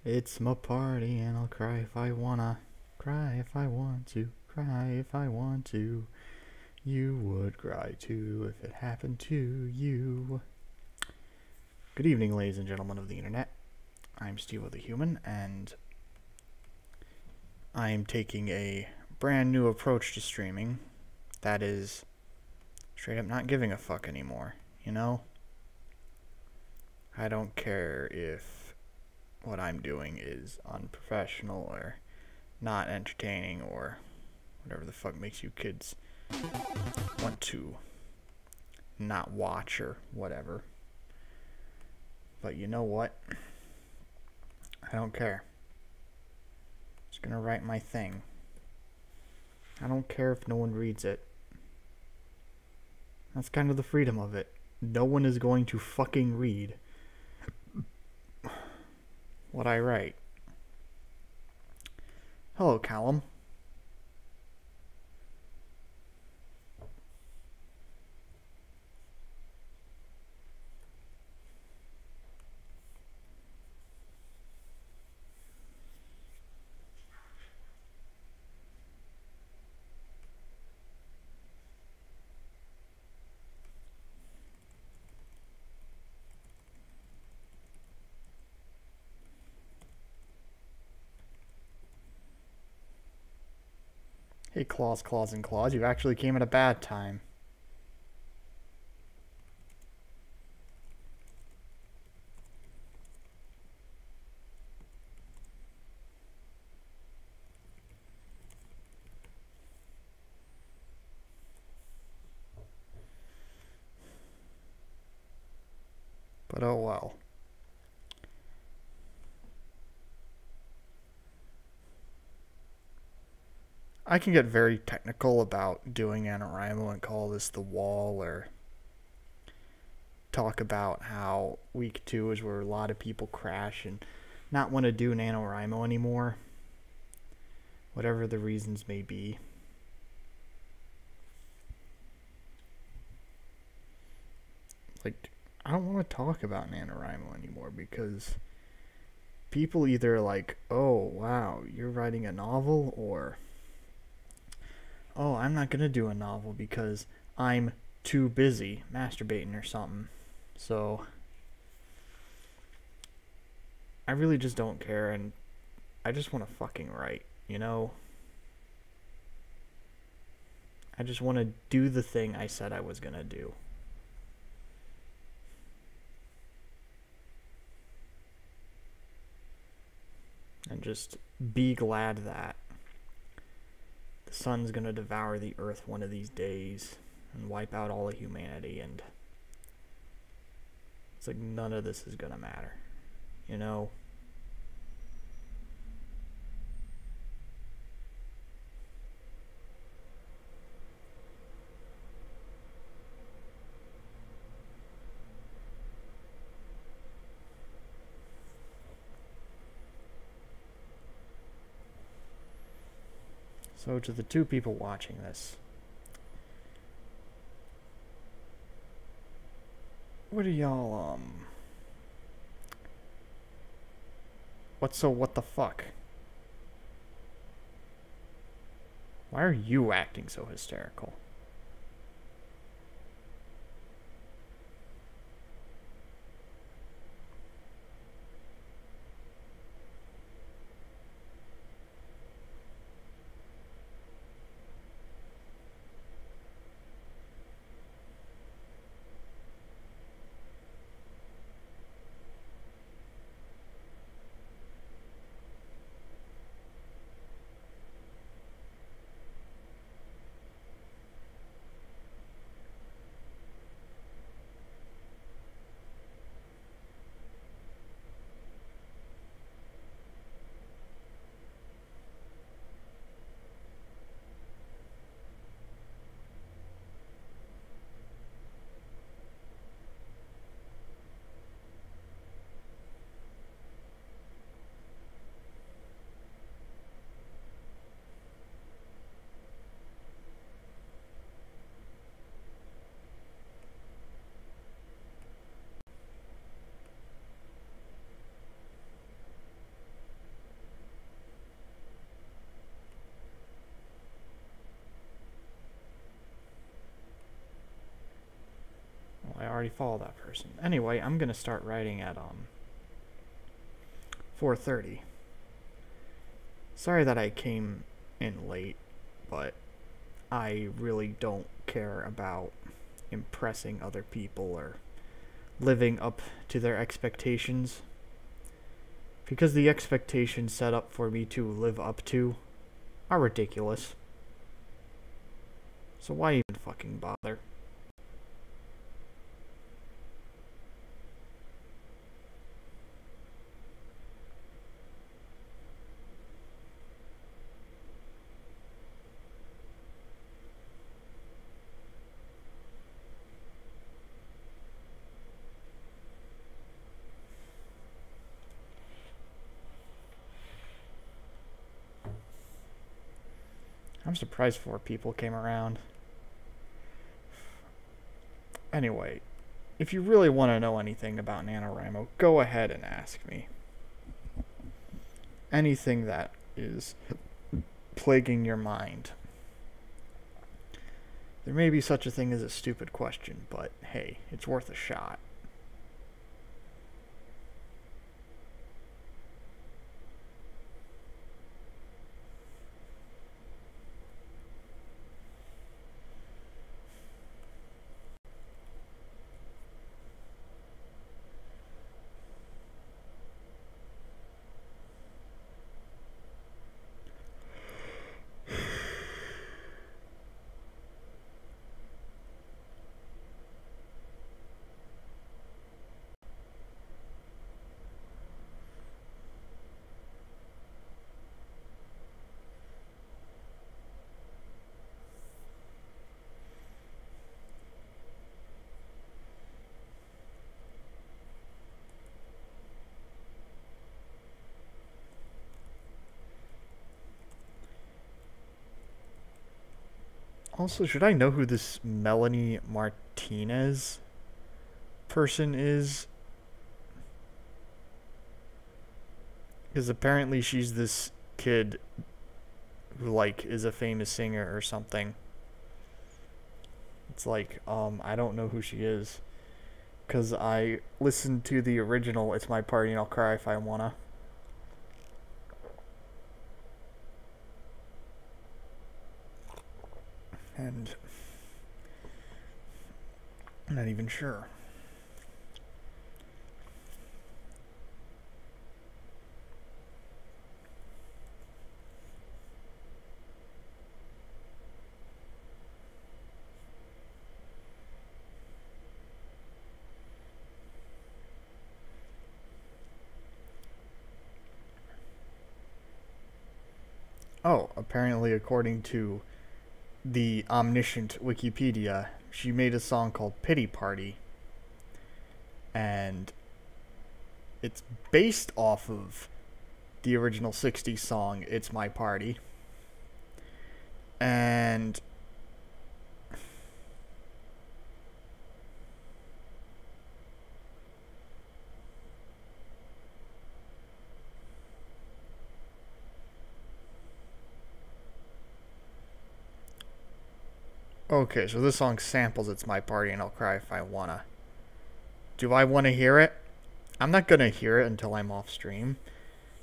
It's my party and I'll cry if I wanna. Cry if I want to. Cry if I want to. You would cry too if it happened to you. Good evening, ladies and gentlemen of the internet. I'm Stevo the Human, and I'm taking a brand new approach to streaming. That is straight up not giving a fuck anymore, you know? I don't care if what I'm doing is unprofessional or not entertaining or whatever the fuck makes you kids want to not watch or whatever. But you know what? I don't care. I'm just gonna write my thing. I don't care if no one reads it. That's kind of the freedom of it. No one is going to fucking read what I write. Hello, Callum. Hey, Claws, Claws, and Claws, you actually came at a bad time. But oh well. I can get very technical about doing NaNoWriMo and call this the wall, or talk about how week 2 is where a lot of people crash and not want to do NaNoWriMo anymore. Whatever the reasons may be. Like, I don't want to talk about NaNoWriMo anymore because people either like, oh wow, you're writing a novel, or oh, I'm not gonna do a novel because I'm too busy masturbating or something. So I really just don't care, and I just want to fucking write, you know? I just want to do the thing I said I was gonna do. And just be glad that the sun's gonna devour the earth one of these days and wipe out all of humanity, and it's like none of this is gonna matter, you know? So to the two people watching this, what are y'all, what the fuck? Why are you acting so hysterical? already follow that person. Anyway, I'm gonna start writing at 4:30. Sorry that I came in late, but I really don't care about impressing other people or living up to their expectations, because the expectations set up for me to live up to are ridiculous. So why even fucking bother? I'm surprised 4 people came around. Anyway, if you really want to know anything about NaNoWriMo, go ahead and ask me. Anything that is plaguing your mind. There may be such a thing as a stupid question, but hey, it's worth a shot. Also, should I know who this Melanie Martinez person is? Because apparently she's this kid who, like, is a famous singer or something. It's like, I don't know who she is. Because I listened to the original It's My Party and I'll Cry If I Wanna. And I'm not even sure. Oh, apparently according to the omniscient Wikipedia, she made a song called Pity Party, and it's based off of the original 60s song It's My Party. And okay, so this song samples It's My Party and I'll Cry If I Wanna. Do I want to hear it? I'm not gonna hear it until I'm off stream,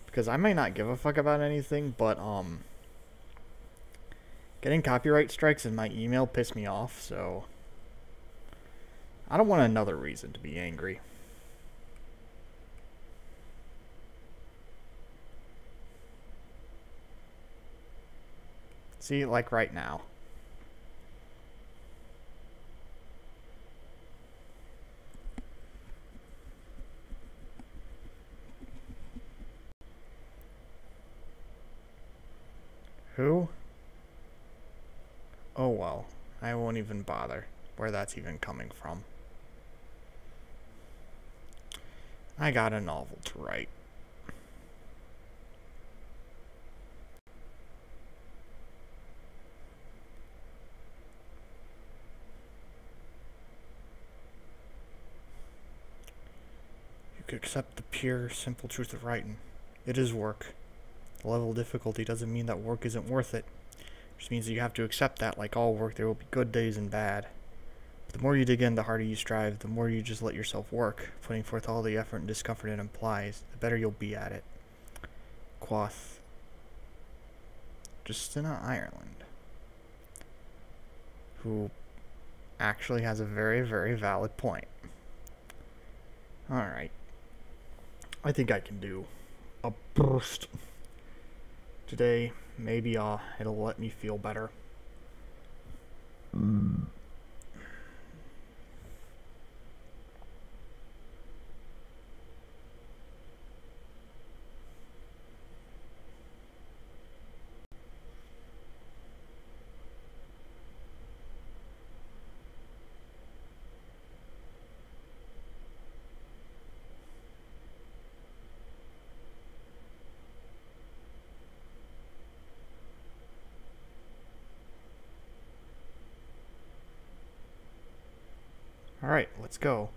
because I might not give a fuck about anything, but getting copyright strikes in my email pissed me off, so I don't want another reason to be angry. See, like right now. Who? Oh well, I won't even bother where that's even coming from. I got a novel to write. You could accept the pure, simple truth of writing. It is work. The level of difficulty doesn't mean that work isn't worth it. It just means that you have to accept that, like all work, there will be good days and bad. But the more you dig in, the harder you strive, the more you just let yourself work, putting forth all the effort and discomfort it implies, the better you'll be at it. Quoth Justina Ireland, who actually has a very, very valid point. Alright. I think I can do a burst today. Maybe it'll let me feel better. Alright, let's go.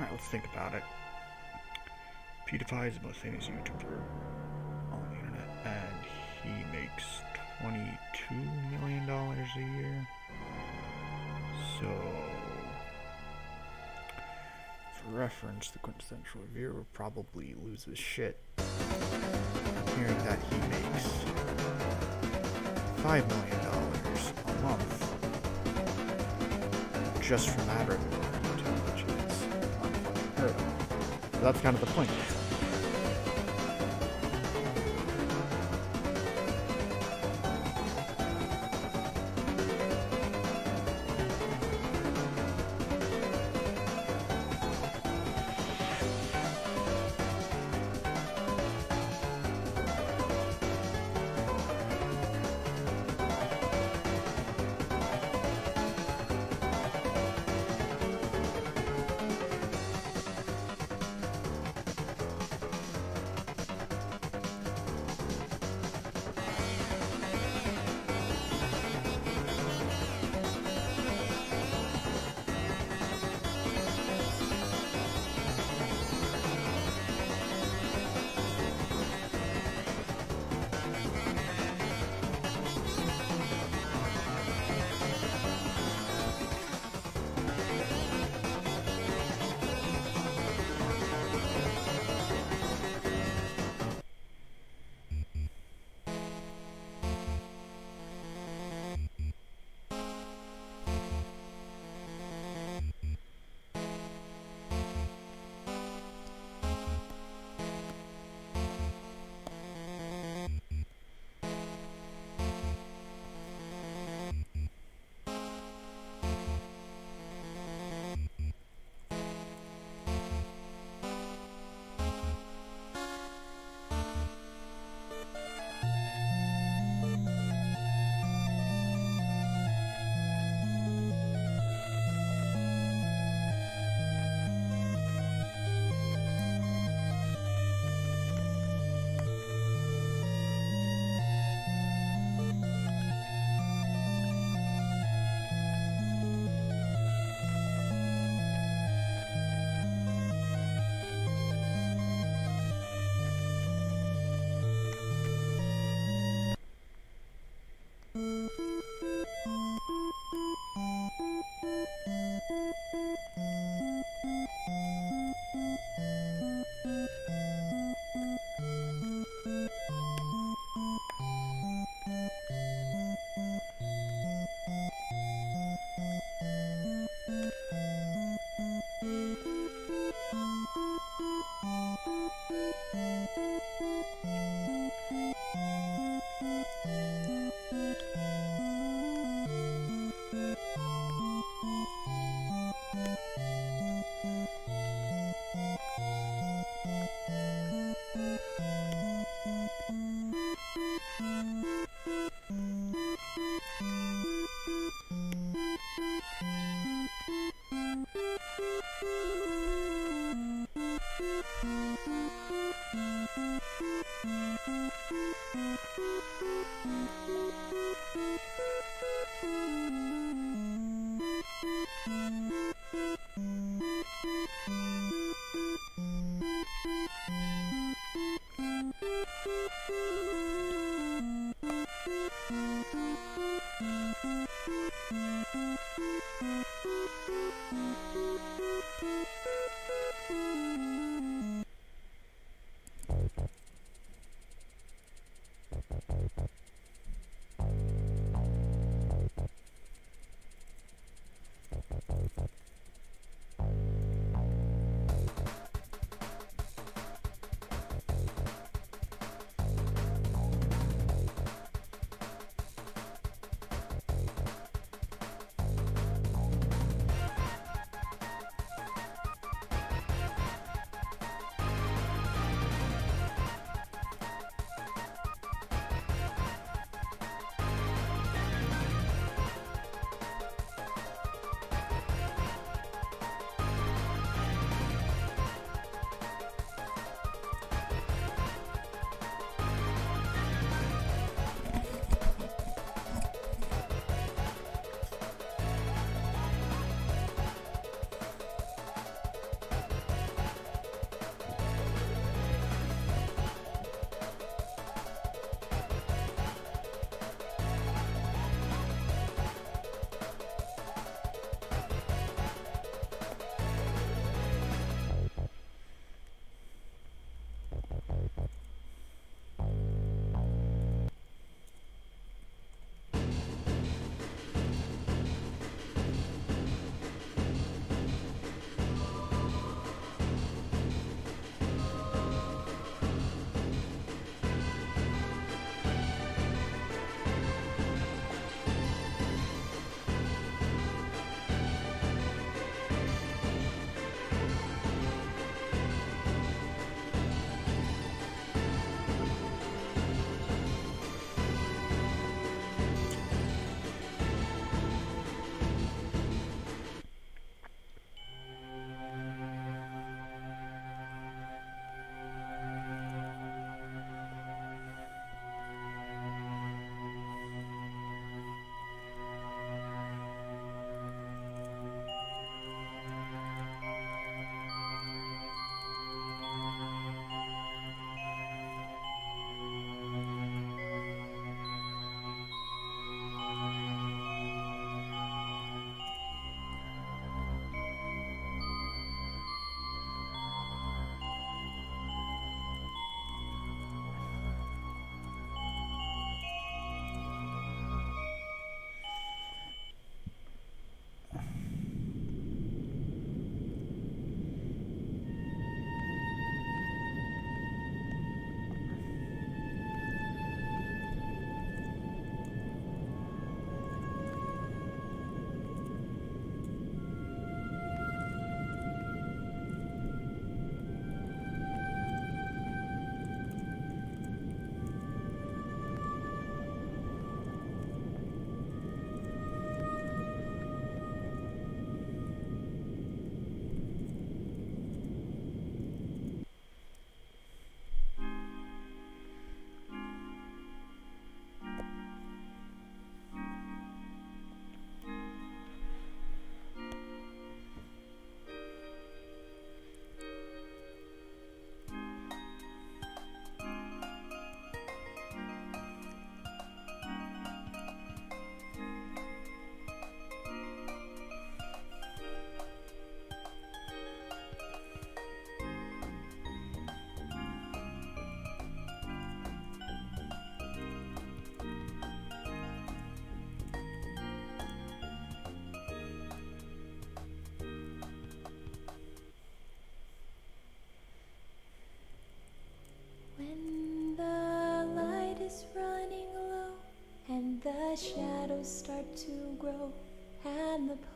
Alright, let's think about it. PewDiePie is the most famous YouTuber on the internet, and he makes $22 million a year. So, for reference, the quintessential reviewer will probably lose his shit hearing that he makes $5 million a month just from ad revenue on YouTube, which is unheard of. So that's kind of the point.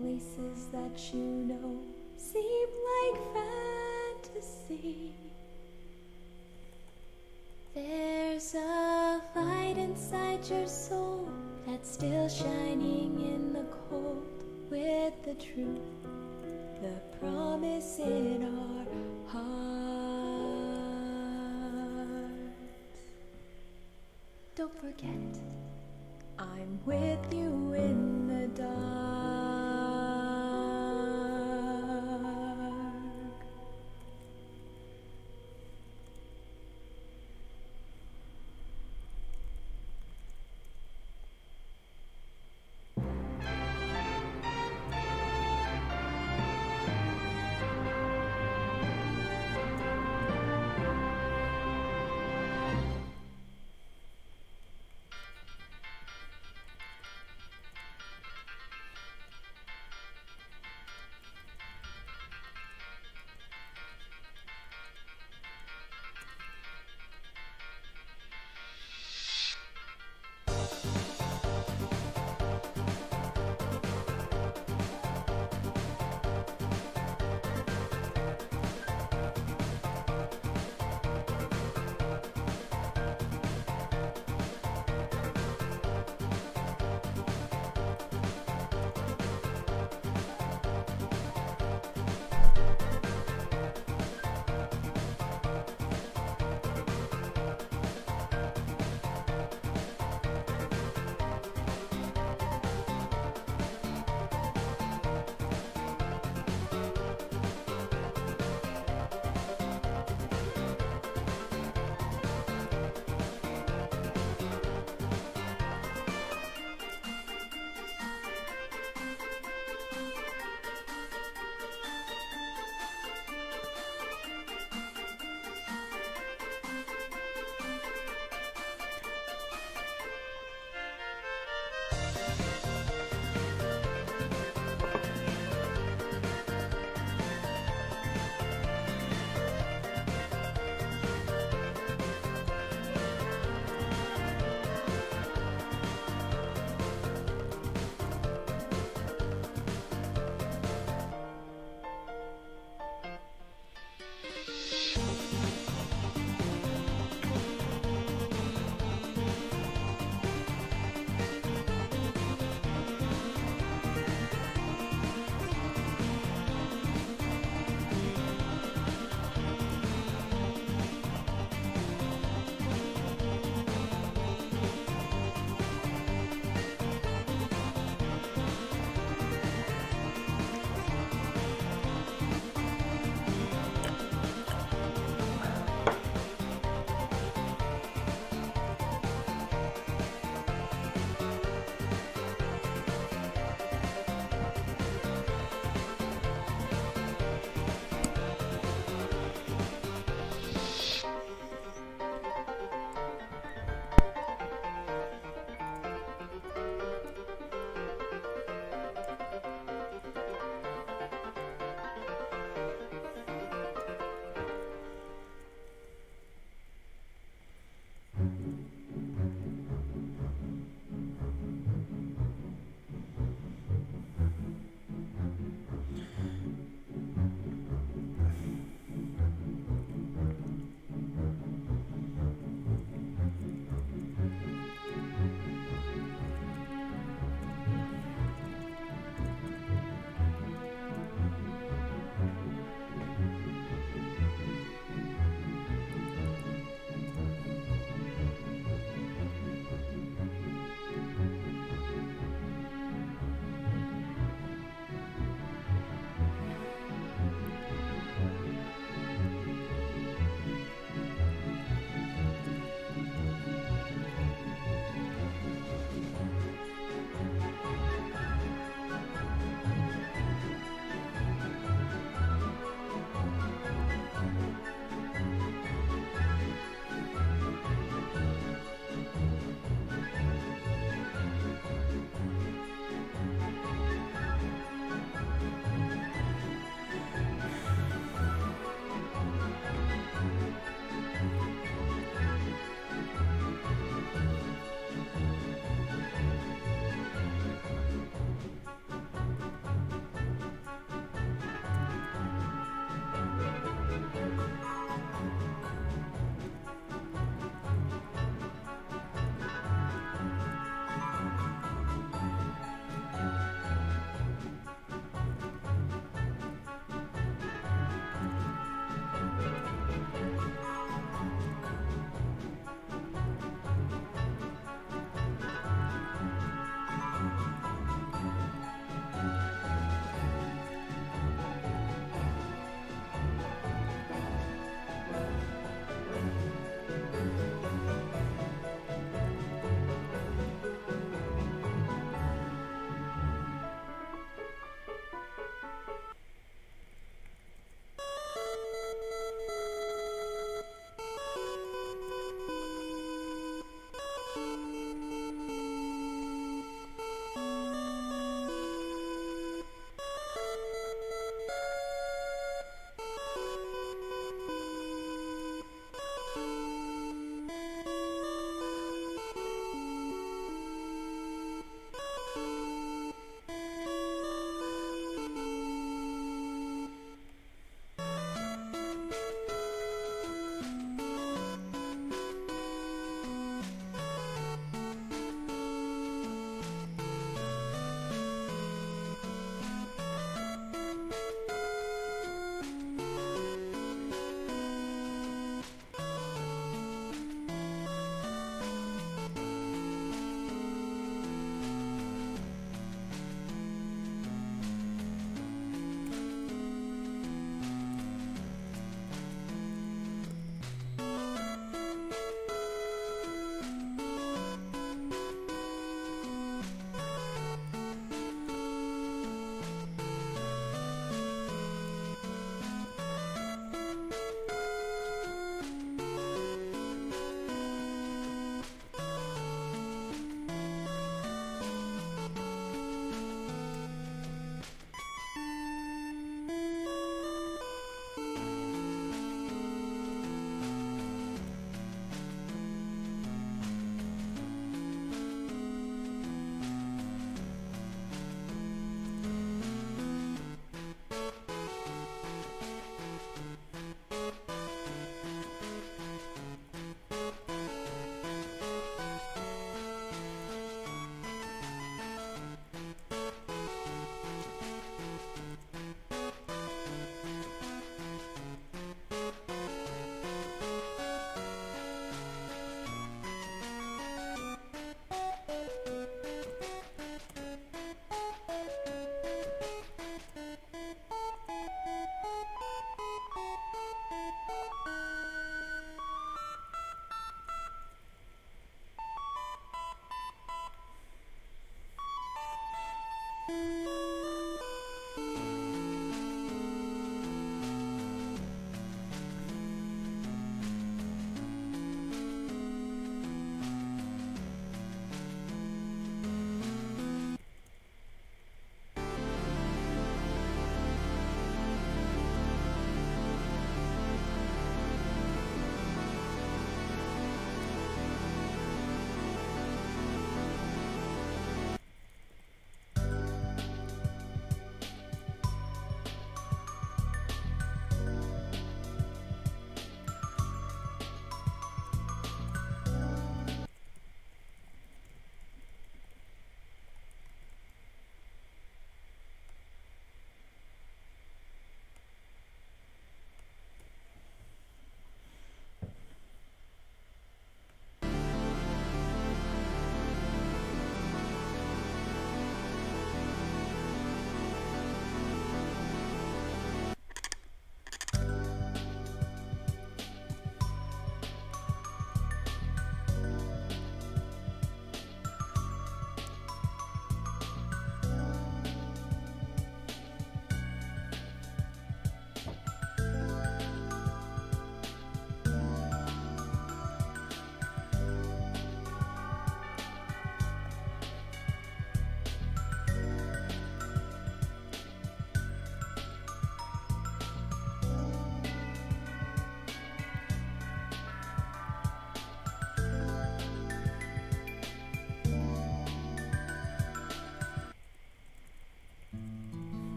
places that you know seem like fantasy. There's a light inside your soul that's still shining in the cold, with the truth, the promise in our hearts. Don't forget, I'm with you in the dark.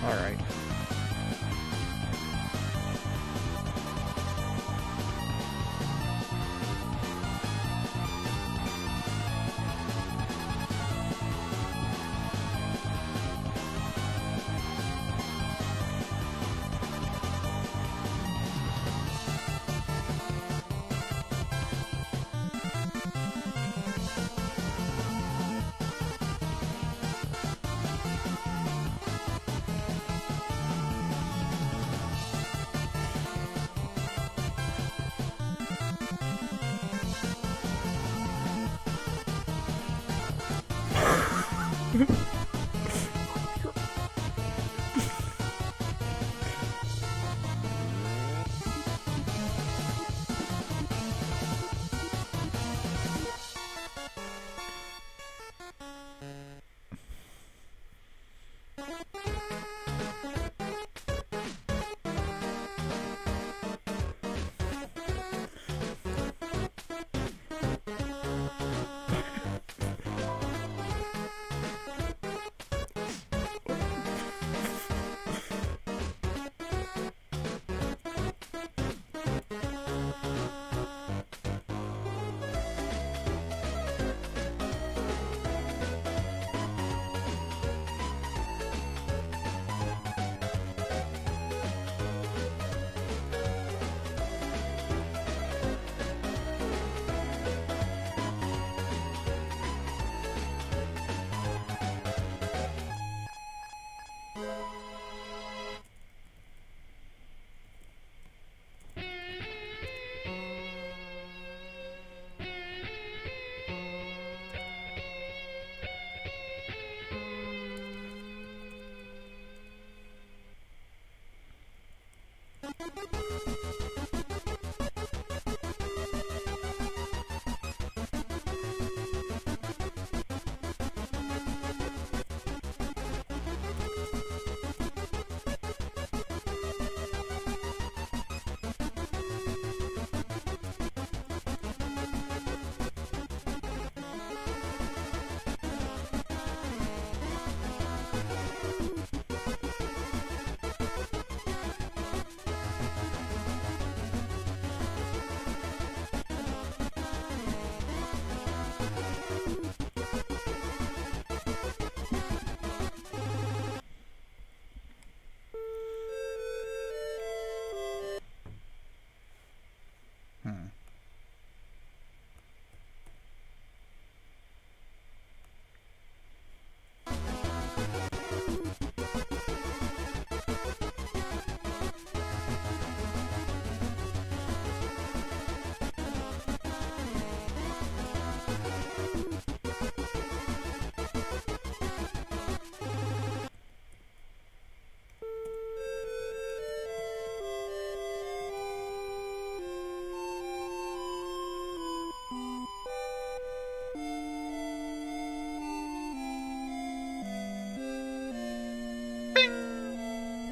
Alright.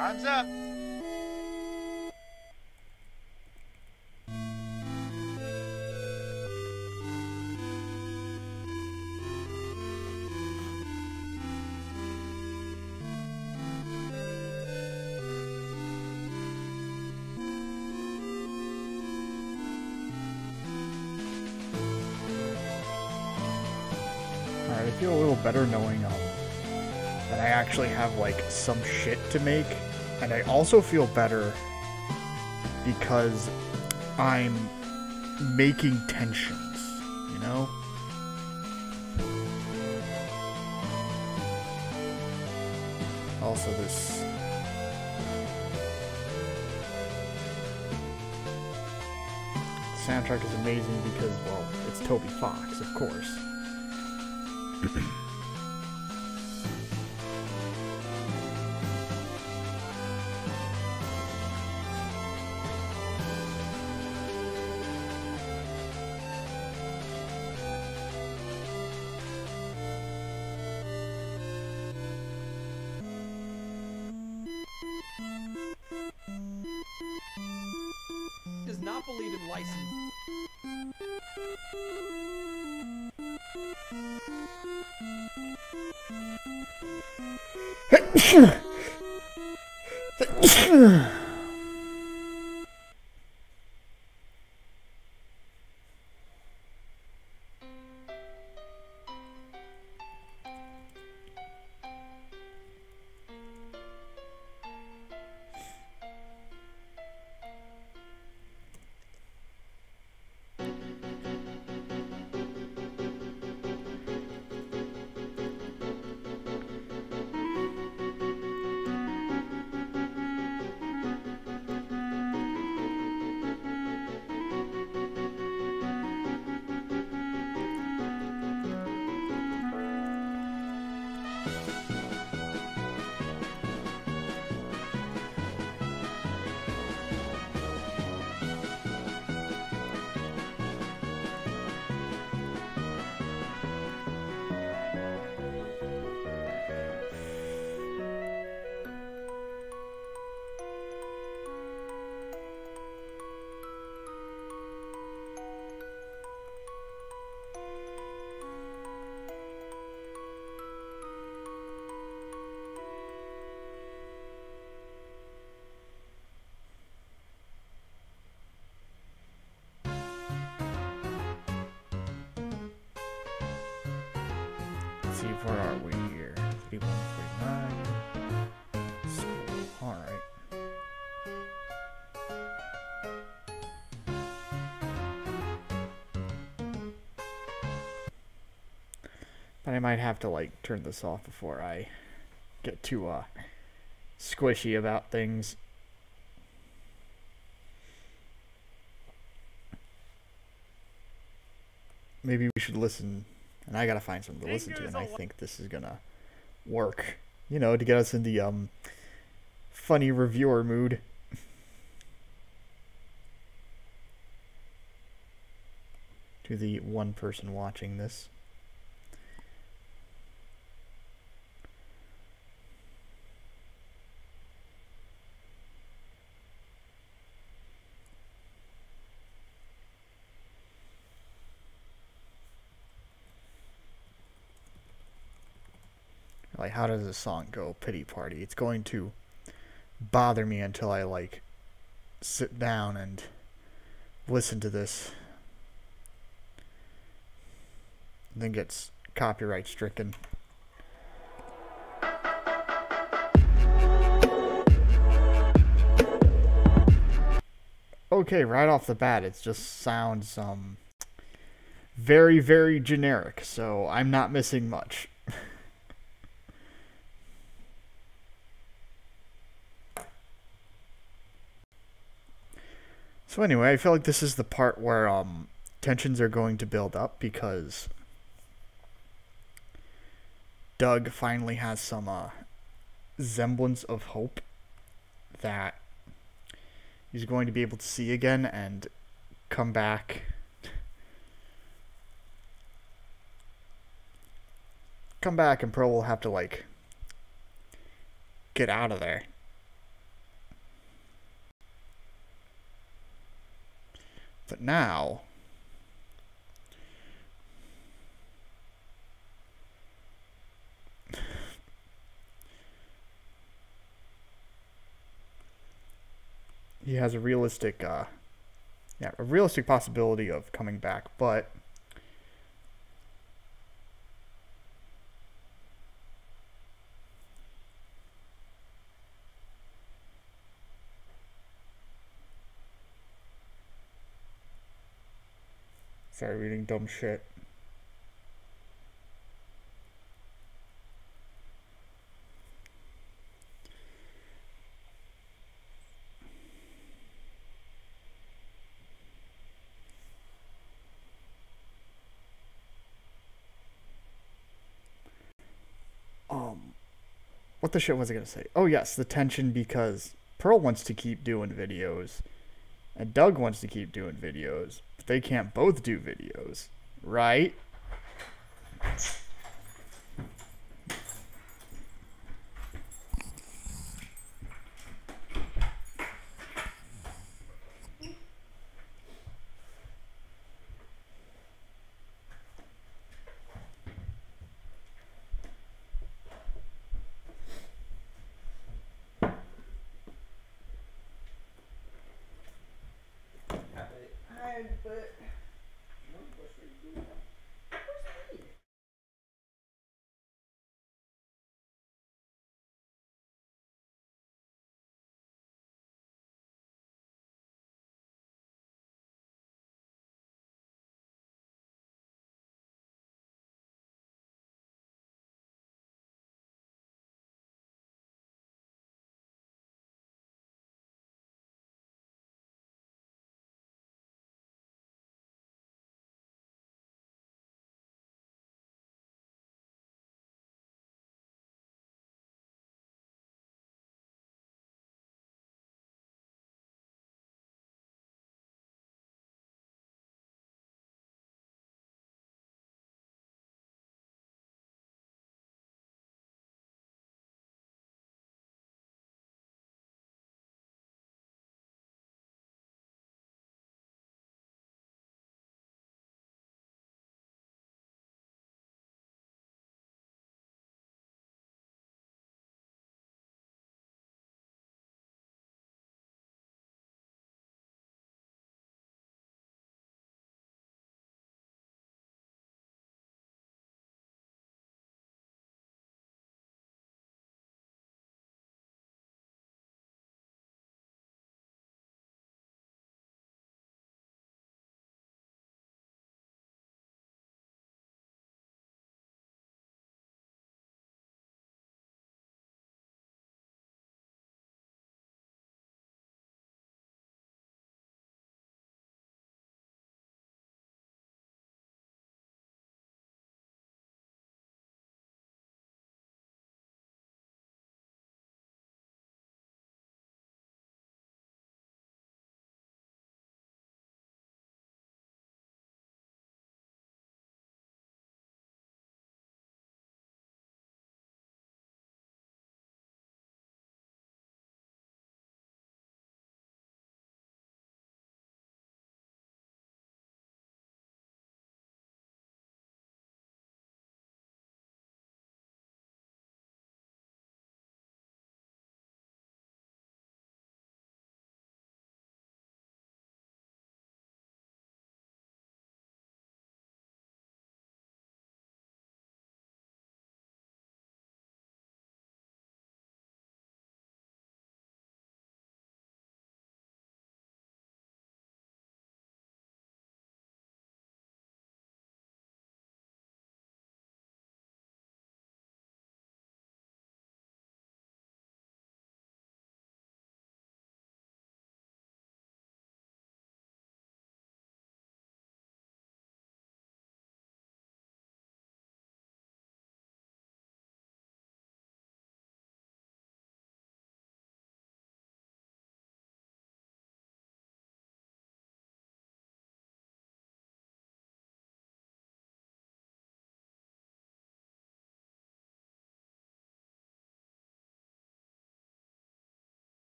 Time's up. Alright, I feel a little better knowing that I actually have like some shit to make, and I also feel better because I'm making tensions, you know? Also this soundtrack is amazing because, well, it's Toby Fox, of course. Does not believe in license. See, where are we here? 3149. School. Alright. But I might have to, like, turn this off before I get too, squishy about things. Maybe we should listen. And I gotta find something to listen to, and I think this is gonna work. You know, to get us in the, funny reviewer mood. To the one person watching this. Like, how does this song go? Pity Party. It's going to bother me until I, like, sit down and listen to this. And then gets copyright stricken. Okay, right off the bat, it just sounds, very, very generic, so I'm not missing much. So anyway, I feel like this is the part where tensions are going to build up because Doug finally has some semblance of hope that he's going to be able to see again and come back. Come back and Pearl will have to, like, get out of there. But now, he has a realistic, a realistic possibility of coming back, but sorry, reading dumb shit. What the shit was I gonna say? Oh yes, the tension because Pearl wants to keep doing videos, and Doug wants to keep doing videos, but they can't both do videos, right? but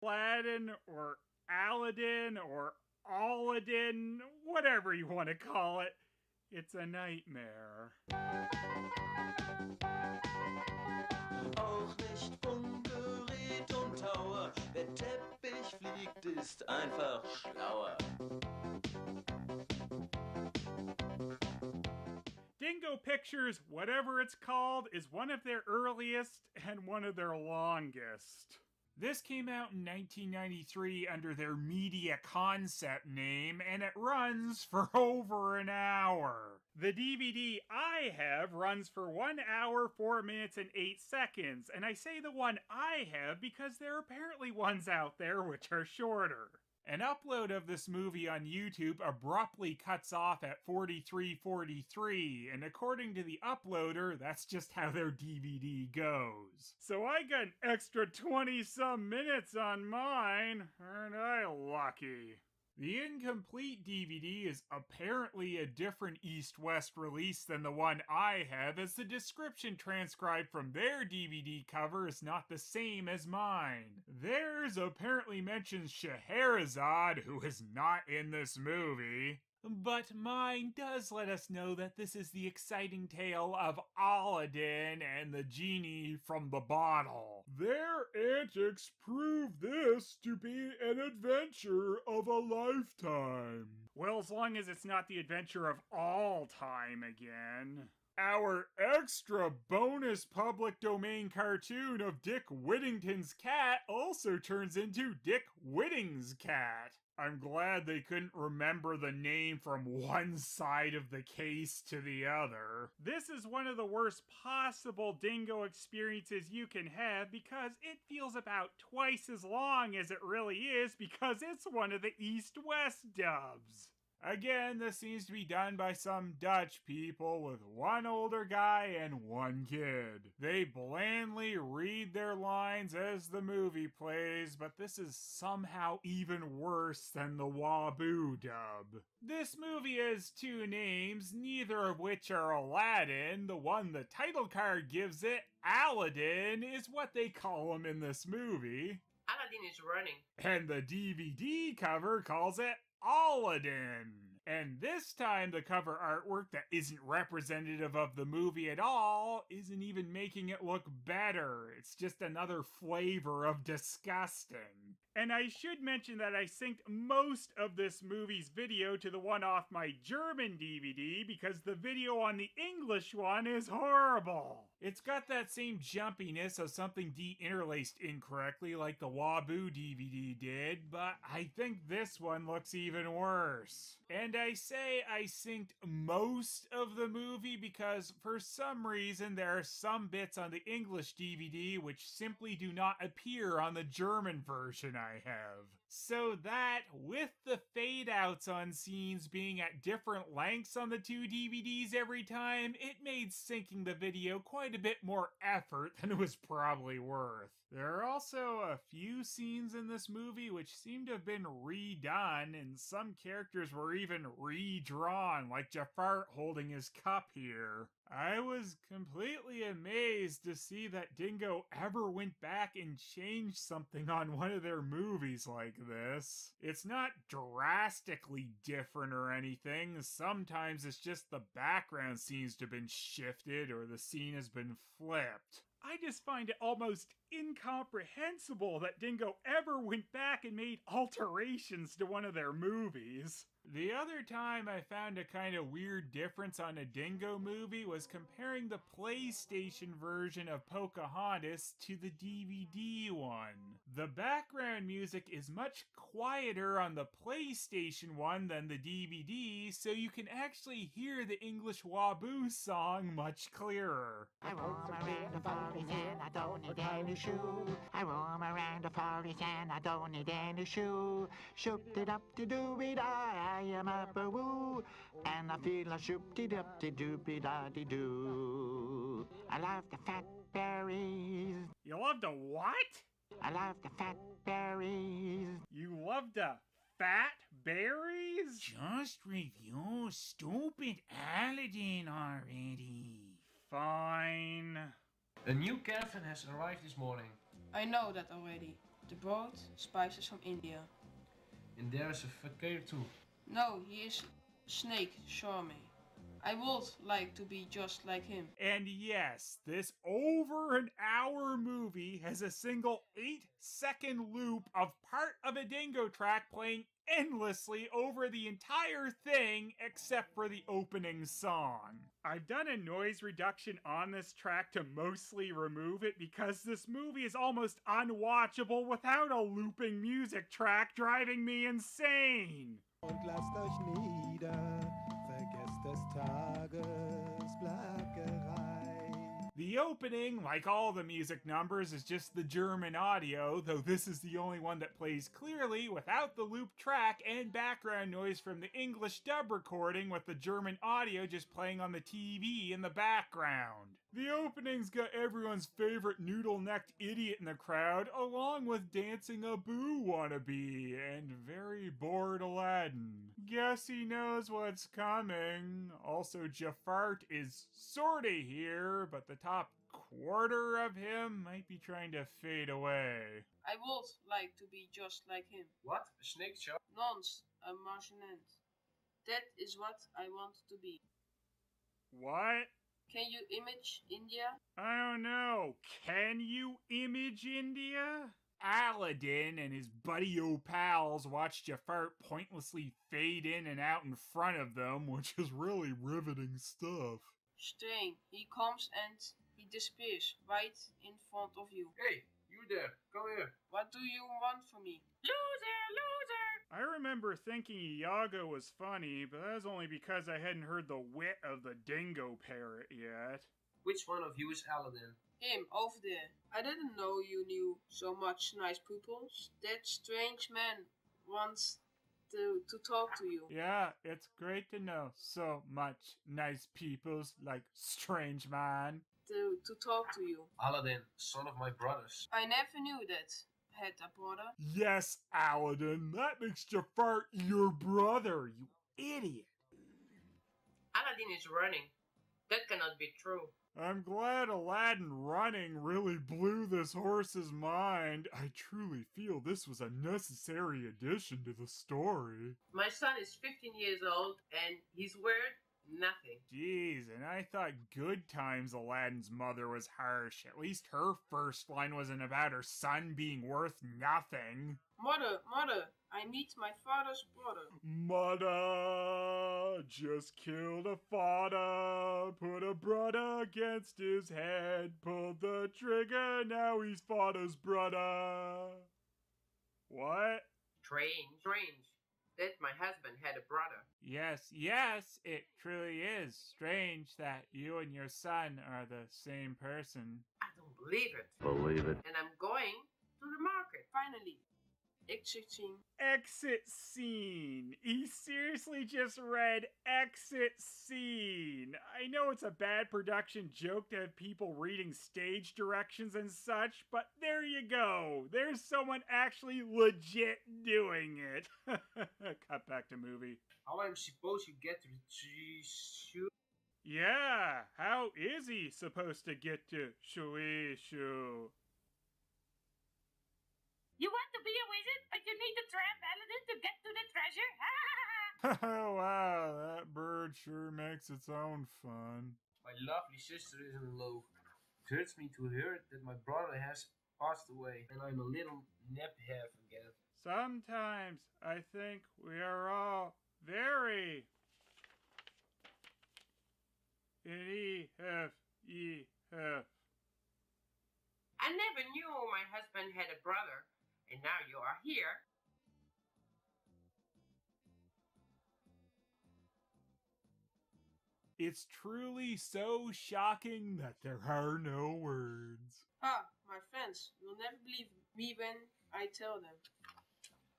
Aladdin or Aladdin or Aladdin, whatever you want to call it. It's a nightmare. Auch nicht Funkgerät und Tower. Wer Teppich fliegt, ist einfach schlauer. Dingo Pictures, whatever it's called, is one of their earliest and one of their longest. This came out in 1993 under their media concept name, and it runs for over an hour. The DVD I have runs for 1 hour, 4 minutes, and 8 seconds, and I say the one I have because there are apparently ones out there which are shorter. An upload of this movie on YouTube abruptly cuts off at 43:43, and according to the uploader, that's just how their DVD goes. So I got an extra 20-some minutes on mine, aren't I lucky? The incomplete DVD is apparently a different East-West release than the one I have, as the description transcribed from their DVD cover is not the same as mine. Theirs apparently mentions Scheherazade, who is not in this movie. But mine does let us know that this is the exciting tale of Aladdin and the genie from the bottle. Their antics prove this to be an adventure of a lifetime. Well, as long as it's not the adventure of all time again. Our extra bonus public domain cartoon of Dick Whittington's cat also turns into Dick Whitting's cat. I'm glad they couldn't remember the name from one side of the case to the other. This is one of the worst possible Dingo experiences you can have because it feels about twice as long as it really is because it's one of the East-West dubs. Again, this seems to be done by some Dutch people with one older guy and one kid. They blandly read their lines as the movie plays, but this is somehow even worse than the Waboo dub. This movie has two names, neither of which are Aladdin. The one the title card gives it, Aladdin, is what they call him in this movie. Aladdin is running. And the DVD cover calls it Aladdin. And this time the cover artwork that isn't representative of the movie at all isn't even making it look better. It's just another flavor of disgusting. And I should mention that I synced most of this movie's video to the one off my German DVD because the video on the English one is horrible. It's got that same jumpiness of something de-interlaced incorrectly like the Waboo DVD did, but I think this one looks even worse. And I say I synced most of the movie because for some reason there are some bits on the English DVD which simply do not appear on the German version I have. So that, with the fade-outs on scenes being at different lengths on the two DVDs every time, it made syncing the video quite a bit more effort than it was probably worth. There are also a few scenes in this movie which seem to have been redone, and some characters were even redrawn, like Jafar holding his cup here. I was completely amazed to see that Dingo ever went back and changed something on one of their movies like this. It's not drastically different or anything. Sometimes it's just the background seems to have been shifted or the scene has been flipped. I just find it almost incomprehensible that Dingo ever went back and made alterations to one of their movies. The other time I found a kind of weird difference on a Dingo movie was comparing the PlayStation version of Pocahontas to the DVD one. The background music is much quieter on the PlayStation one than the DVD, so you can actually hear the English Waboo song much clearer. I roam around the forest and I don't need any shoe. I roam around the forest and I don't need any shoe. Shoop-de-dup-de-doo-be-da, I am a boo, and I feel a shoop-de-dup-de-doopy-da-de-doo. I love the fat berries. You love the what? I love the fat berries. You love the fat berries? Just review stupid Aladdin already. Fine. A new caravan has arrived this morning. I know that already. The boat, spices from India. And there's a fakir too. No, he is snake, Charme. I would like to be just like him. And yes, this over an hour movie has a single 8-second loop of part of a dingo track playing endlessly over the entire thing except for the opening song. I've done a noise reduction on this track to mostly remove it because this movie is almost unwatchable without a looping music track driving me insane. Und lasst euch nieder, vergesst des Tages Plackerei. The opening, like all the music numbers, is just the German audio, though this is the only one that plays clearly without the loop track and background noise from the English dub recording with the German audio just playing on the TV in the background. The opening's got everyone's favorite noodle-necked idiot in the crowd, along with dancing a boo wannabe and very bored Aladdin. Guess he knows what's coming. Also, Jafar is sorta here, but the top quarter of him might be trying to fade away. I would like to be just like him. What? A snake show? Nons, a marionette. That is what I want to be. What? Can you image India? I don't know. Can you image India? Aladdin and his buddy-o pals watch Jafar pointlessly fade in and out in front of them, which is really riveting stuff. Strange. He comes and he disappears right in front of you. Hey, you there, come here. What do you want from me? Loser, loser! I remember thinking Iago was funny, but that was only because I hadn't heard the wit of the dingo parrot yet. Which one of you is Aladdin? Him, over there. I didn't know you knew so much nice pupils. That strange man wants to talk to you. Yeah, it's great to know so much nice peoples like strange man. To talk to you. Aladdin, son of my brothers. I never knew that. Had a brother? Yes, Aladdin, that makes Jafar your brother, you idiot. Aladdin is running. That cannot be true. I'm glad Aladdin running really blew this horse's mind. I truly feel this was a necessary addition to the story. My son is 15 years old and he's weird. Nothing. Jeez, and I thought good times Aladdin's mother was harsh. At least her first line wasn't about her son being worth nothing. Mother, I meet my father's brother. Mother just killed a father, put a brother against his head, pulled the trigger, now he's father's brother. What? Strange. That my husband had a brother. Yes, it truly is strange that you and your son are the same person. I don't believe it. Believe it. And I'm going to the market. Finally. Exit scene. Exit scene. He seriously just read exit scene. I know it's a bad production joke to have people reading stage directions and such, but there you go. There's someone actually legit doing it. Cut back to movie. How I'm supposed to get to the Yeah, how is he supposed to get to Shuishu? You want to be a wizard, but you need to trap Aladdin to get to the treasure? Oh wow, that bird sure makes its own fun. My lovely sister is in love. It hurts me to hear that my brother has passed away, and I'm a little nephew again. Sometimes I think we are all very I never knew my husband had a brother, and now you are here. It's truly so shocking that there are no words. My friends will never believe me when I tell them.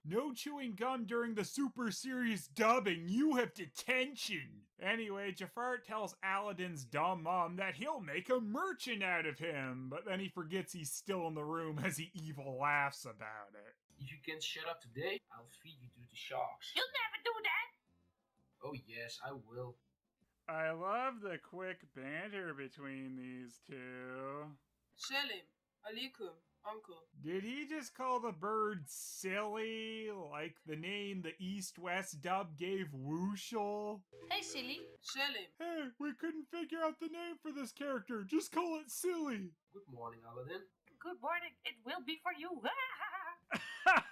No chewing gum during the super serious dubbing. You have detention. Anyway, Jafar tells Aladdin's dumb mom that he'll make a merchant out of him, but then he forgets he's still in the room as he evil laughs about it. If you can't shut up today, I'll feed you to the sharks. You'll never do that. Oh yes, I will. I love the quick banter between these two. Salim, alaikum. uncle. Did he just call the bird silly, like the name the East-West dub gave Wooshel? Hey, silly. Silly. Hey, we couldn't figure out the name for this character. Just call it Silly. Good morning, Aladdin. Good morning. It will be for you.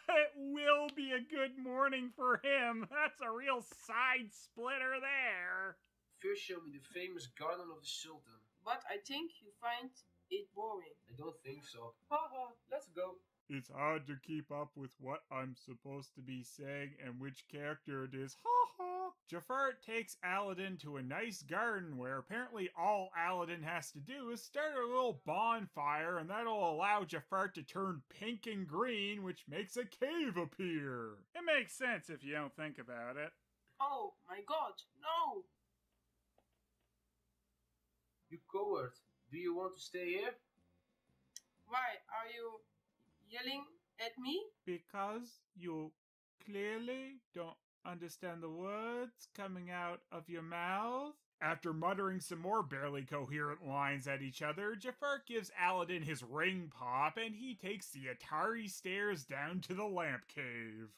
It will be a good morning for him. That's a real side splitter there. First show me the famous Garden of the Sultan. But I think you find it boring. I don't think so. Haha, let's go. It's hard to keep up with what I'm supposed to be saying and which character it is. Ha ha! Jafar takes Aladdin to a nice garden where apparently all Aladdin has to do is start a little bonfire, and that'll allow Jafar to turn pink and green, which makes a cave appear. It makes sense if you don't think about it. Oh my god, no! You coward. Do you want to stay here? Why are you yelling at me? Because you clearly don't understand the words coming out of your mouth. After muttering some more barely coherent lines at each other, Jafar gives Aladdin his ring pop and he takes the Atari stairs down to the lamp cave.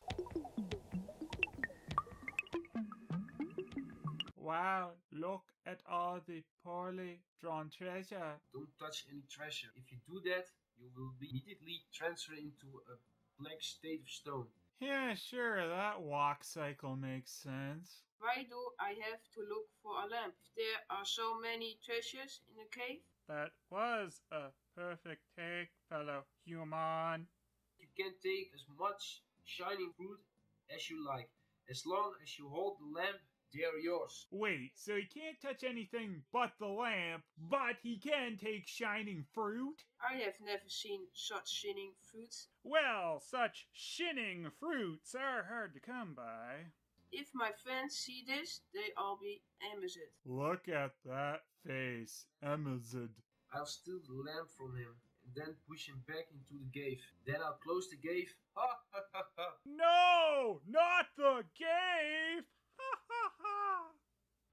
Wow, look at all the poorly drawn treasure. Don't touch any treasure. If you do that, you will be immediately transferred into a blank state of stone. Yeah, sure, that walk cycle makes sense. Why do I have to look for a lamp if there are so many treasures in the cave? That was a perfect take, fellow human. You can take as much shining fruit as you like. As long as you hold the lamp, they're yours. Wait, so he can't touch anything but the lamp, but he can take shining fruit? I have never seen such shining fruits. Well, such shinning fruits are hard to come by. If my friends see this, they all be amazed. Look at that face, amazed. I'll steal the lamp from him and then push him back into the cave. Then I'll close the cave. Ha ha ha ha. No, not the cave! Ha ha ha!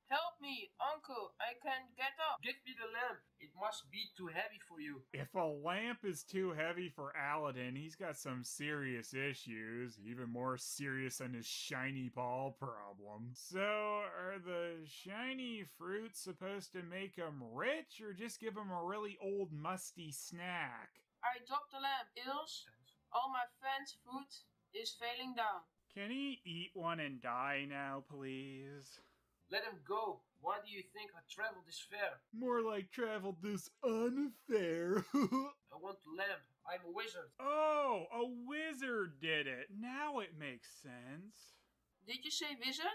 Help me, uncle, I can't get up. Give me the lamp. It must be too heavy for you. If a lamp is too heavy for Aladdin, he's got some serious issues, even more serious than his shiny ball problem. So, are the shiny fruits supposed to make him rich, or just give him a really old musty snack? I dropped the lamp, Ilse. All my friends' fruit is falling down. Can he eat one and die now, please? Let him go. Why do you think I traveled this far? More like traveled this unfair. I want the lamp. I'm a wizard. Oh, a wizard did it. Now it makes sense. Did you say wizard?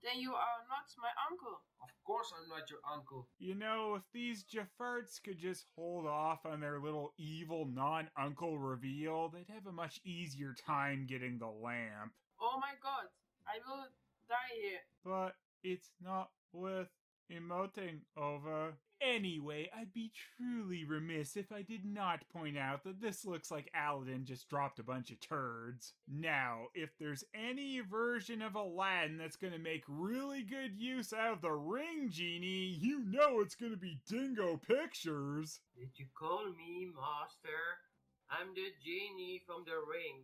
Then you are not my uncle. Of course I'm not your uncle. You know, if these Jafarts could just hold off on their little evil non-uncle reveal, they'd have a much easier time getting the lamp. Oh my god, I will die here. But it's not worth emoting over. Anyway, I'd be truly remiss if I did not point out that this looks like Aladdin just dropped a bunch of turds. Now, if there's any version of Aladdin that's gonna make really good use out of the Ring Genie, you know it's gonna be Dingo Pictures. Did you call me master? I'm the genie from the ring.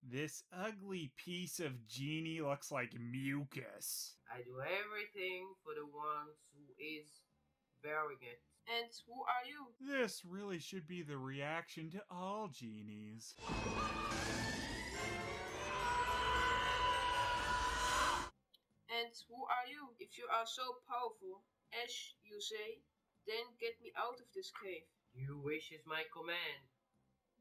This ugly piece of genie looks like mucus. I do everything for the one who is wearing it. And who are you? This really should be the reaction to all genies. And who are you? If you are so powerful, as you say, then get me out of this cave. Your wish is my command.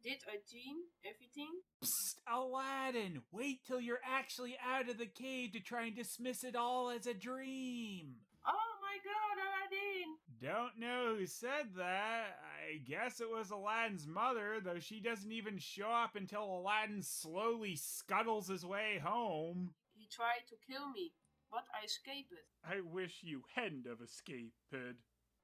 Did I dream everything? Psst, Aladdin! Wait till you're actually out of the cave to try and dismiss it all as a dream! Oh my god, Aladdin! Don't know who said that. I guess it was Aladdin's mother, though she doesn't even show up until Aladdin slowly scuttles his way home. He tried to kill me, but I escaped. I wish you hadn't have escaped.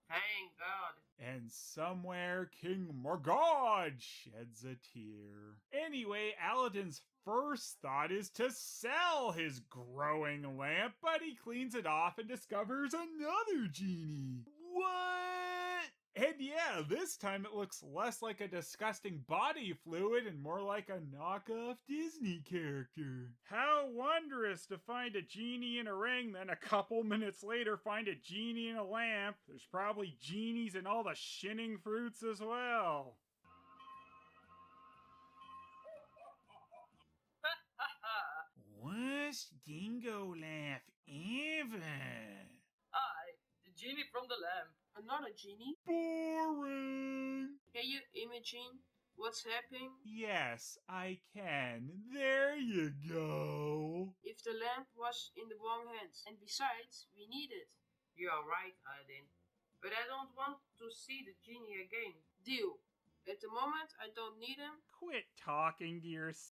Thank God. And somewhere King Morgod sheds a tear. Anyway, Aladdin's first thought is to sell his growing lamp, but he cleans it off and discovers another genie. What? And yeah, this time it looks less like a disgusting body fluid and more like a knockoff Disney character. How wondrous to find a genie in a ring, then a couple minutes later find a genie in a lamp. There's probably genies in all the shinning fruits as well. Worst dingo laugh ever. I, the genie from the lamp. Another genie? Boring. Can you imagine what's happening? Yes, I can. There you go. If the lamp was in the wrong hands. And besides, we need it. You are right, Aladdin. But I don't want to see the genie again. Deal. At the moment, I don't need him. Quit talking to yourself.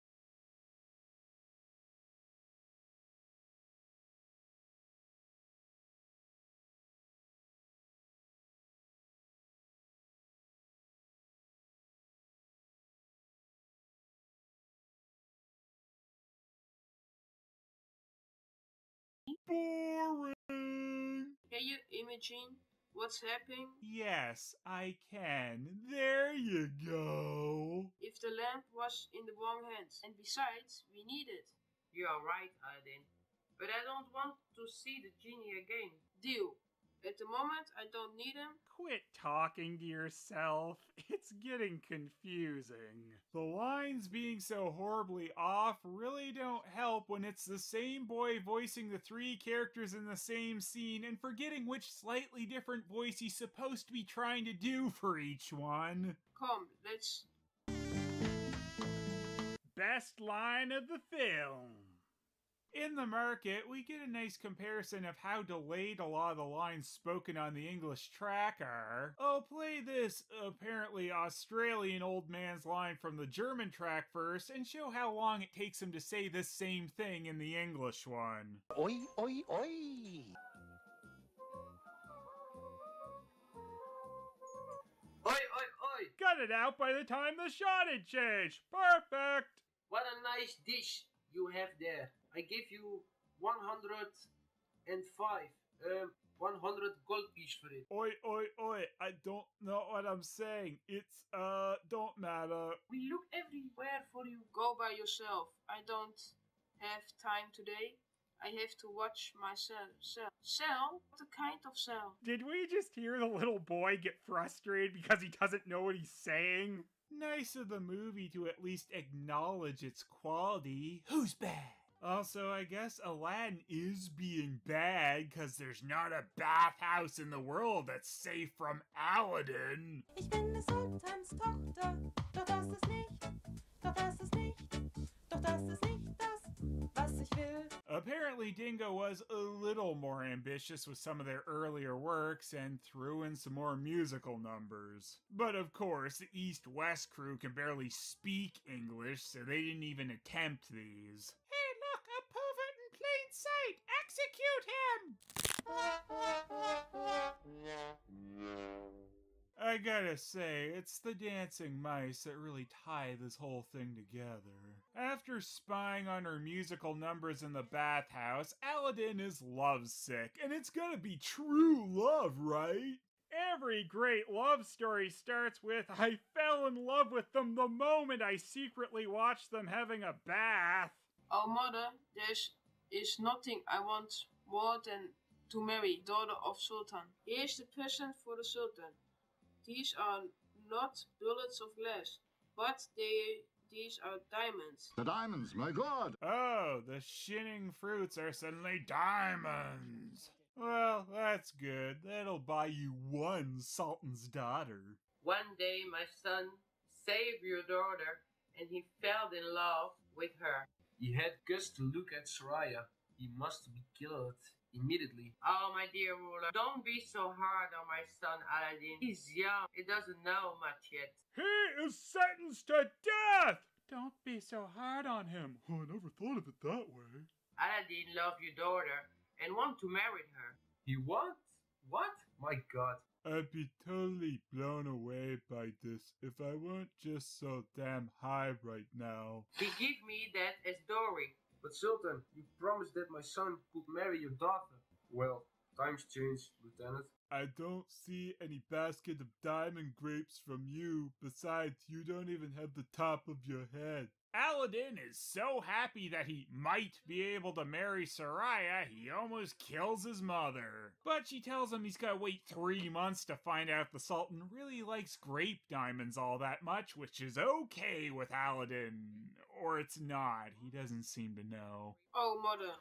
Boring. Can you imagine what's happening? Yes, I can. There you go. If the lamp was in the wrong hands. And besides, we need it. You are right, Aladdin. But I don't want to see the genie again. Deal. At the moment, I don't need him. Quit talking to yourself. It's getting confusing. The lines being so horribly off really don't help when it's the same boy voicing the three characters in the same scene and forgetting which slightly different voice he's supposed to be trying to do for each one. Come, let's... Best line of the film. In the market, we get a nice comparison of how delayed a lot of the lines spoken on the English track are. I'll play this apparently Australian old man's line from the German track first and show how long it takes him to say this same thing in the English one. Oi, oi, oi! Oi, oi, oi! Got it out by the time the shot had changed. Perfect! What a nice dish you have there. I give you 105, 100 gold piece for it. Oi, oi, oi, I don't know what I'm saying. It's, don't matter. We look everywhere for you. Go by yourself. I don't have time today. I have to watch my cell. Cell? What kind of cell? Did we just hear the little boy get frustrated because he doesn't know what he's saying? Nice of the movie to at least acknowledge its quality. Who's bad? Also, I guess Aladdin is being bad because there's not a bathhouse in the world that's safe from Aladdin. Ich bin des Sultans Tochter, doch das ist nicht, doch das ist nicht, doch das ist nicht das, was ich will. Apparently, Dingo was a little more ambitious with some of their earlier works and threw in some more musical numbers. But of course, the East-West crew can barely speak English, so they didn't even attempt these. Hey, look, a pervert in plain sight! Execute him! I gotta say, it's the dancing mice that really tie this whole thing together. After spying on her musical numbers in the bathhouse, Aladdin is lovesick, and it's gonna be true love, right? Every great love story starts with, I fell in love with them the moment I secretly watched them having a bath. Oh mother, there is nothing I want more than to marry daughter of Sultan. Here's the present for the Sultan. These are not bullets of glass, but these are diamonds. The diamonds, my god! Oh, the shinning fruits are suddenly diamonds. Well, that's good. That'll buy you one Sultan's daughter. One day my son saved your daughter and he fell in love with her. He had guts to look at Soraya. He must be killed immediately. Oh, my dear ruler, don't be so hard on my son Aladdin. He's young. He doesn't know much yet. He is sentenced to death! Don't be so hard on him. Oh, I never thought of it that way. Aladdin loved your daughter and want to marry her. He what? What? My god. I'd be totally blown away by this if I weren't just so damn high right now. He gave me that as dowry. But Sultan, you promised that my son could marry your daughter. Well, times change, Lieutenant. I don't see any basket of diamond grapes from you. Besides, you don't even have the top of your head. Aladdin is so happy that he might be able to marry Soraya, he almost kills his mother. But she tells him he's gotta wait 3 months to find out if the Sultan really likes grape diamonds all that much, which is okay with Aladdin. Or it's not. He doesn't seem to know. Oh, mother,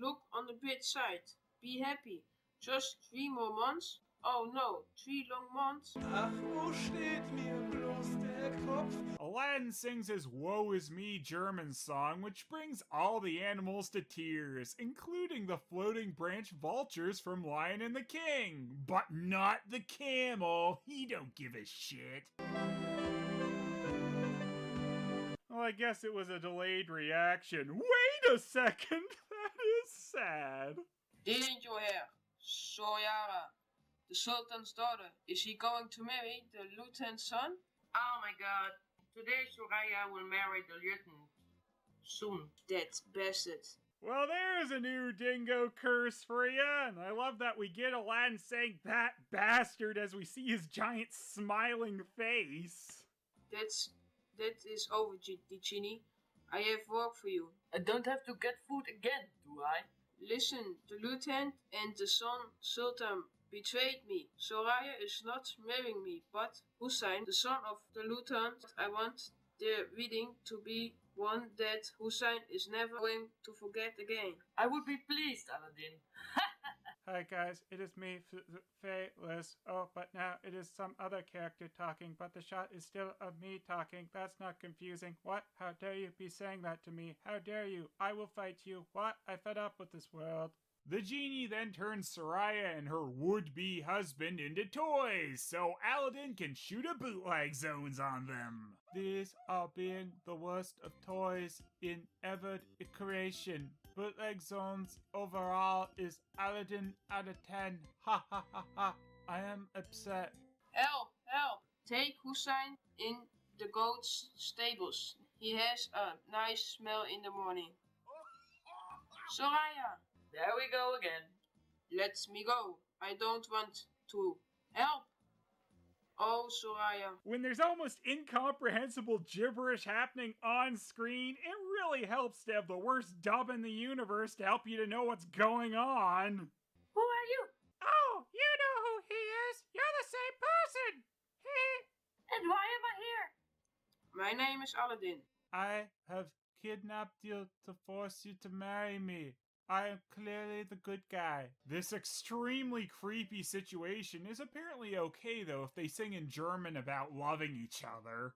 look on the bright side. Be happy. Just 3 more months? Oh no, 3 long months? Ach, wo steht mir bloß der Kopf? Aladdin sings his Woe Is Me German song, which brings all the animals to tears, including the floating branch vultures from Lion and the King. But not the camel. He don't give a shit. Well, I guess it was a delayed reaction. Wait a second! That is sad. Didn't you hear? Soraya, the Sultan's daughter. Is he going to marry the lieutenant's son? Oh my god. Today Soraya will marry the lieutenant. Soon. That bastard. Well, there's a new dingo curse for you, and I love that we get Aladdin saying that bastard as we see his giant smiling face. That is over, the genie. I have work for you. I don't have to get food again, do I? Listen, the lieutenant and the son Sultan betrayed me. Soraya is not marrying me, but Hussein, the son of the lieutenant. I want the wedding to be one that Hussein is never going to forget again. I would be pleased, Aladdin. Hi guys, it is me, Fayless. Oh, but now it is some other character talking, but the shot is still of me talking. That's not confusing. What? How dare you be saying that to me? How dare you? I will fight you. What? I fed up with this world. The genie then turns Soraya and her would-be husband into toys, so Aladdin can shoot a bootleg zones on them. These are being the worst of toys in ever creation. Bootleg zones overall is Aladdin out of 10. Ha ha ha ha. I am upset. Help! Help! Take Hussein in the goat's stables. He has a nice smell in the morning. Soraya! There we go again. Let me go. I don't want to. Help! Oh, Soraya. When there's almost incomprehensible gibberish happening on screen, it really helps to have the worst dub in the universe to help you to know what's going on. Who are you? Oh, you know who he is. You're the same person. And why am I here? My name is Aladdin. I have kidnapped you to force you to marry me. I am clearly the good guy. This extremely creepy situation is apparently okay though if they sing in German about loving each other.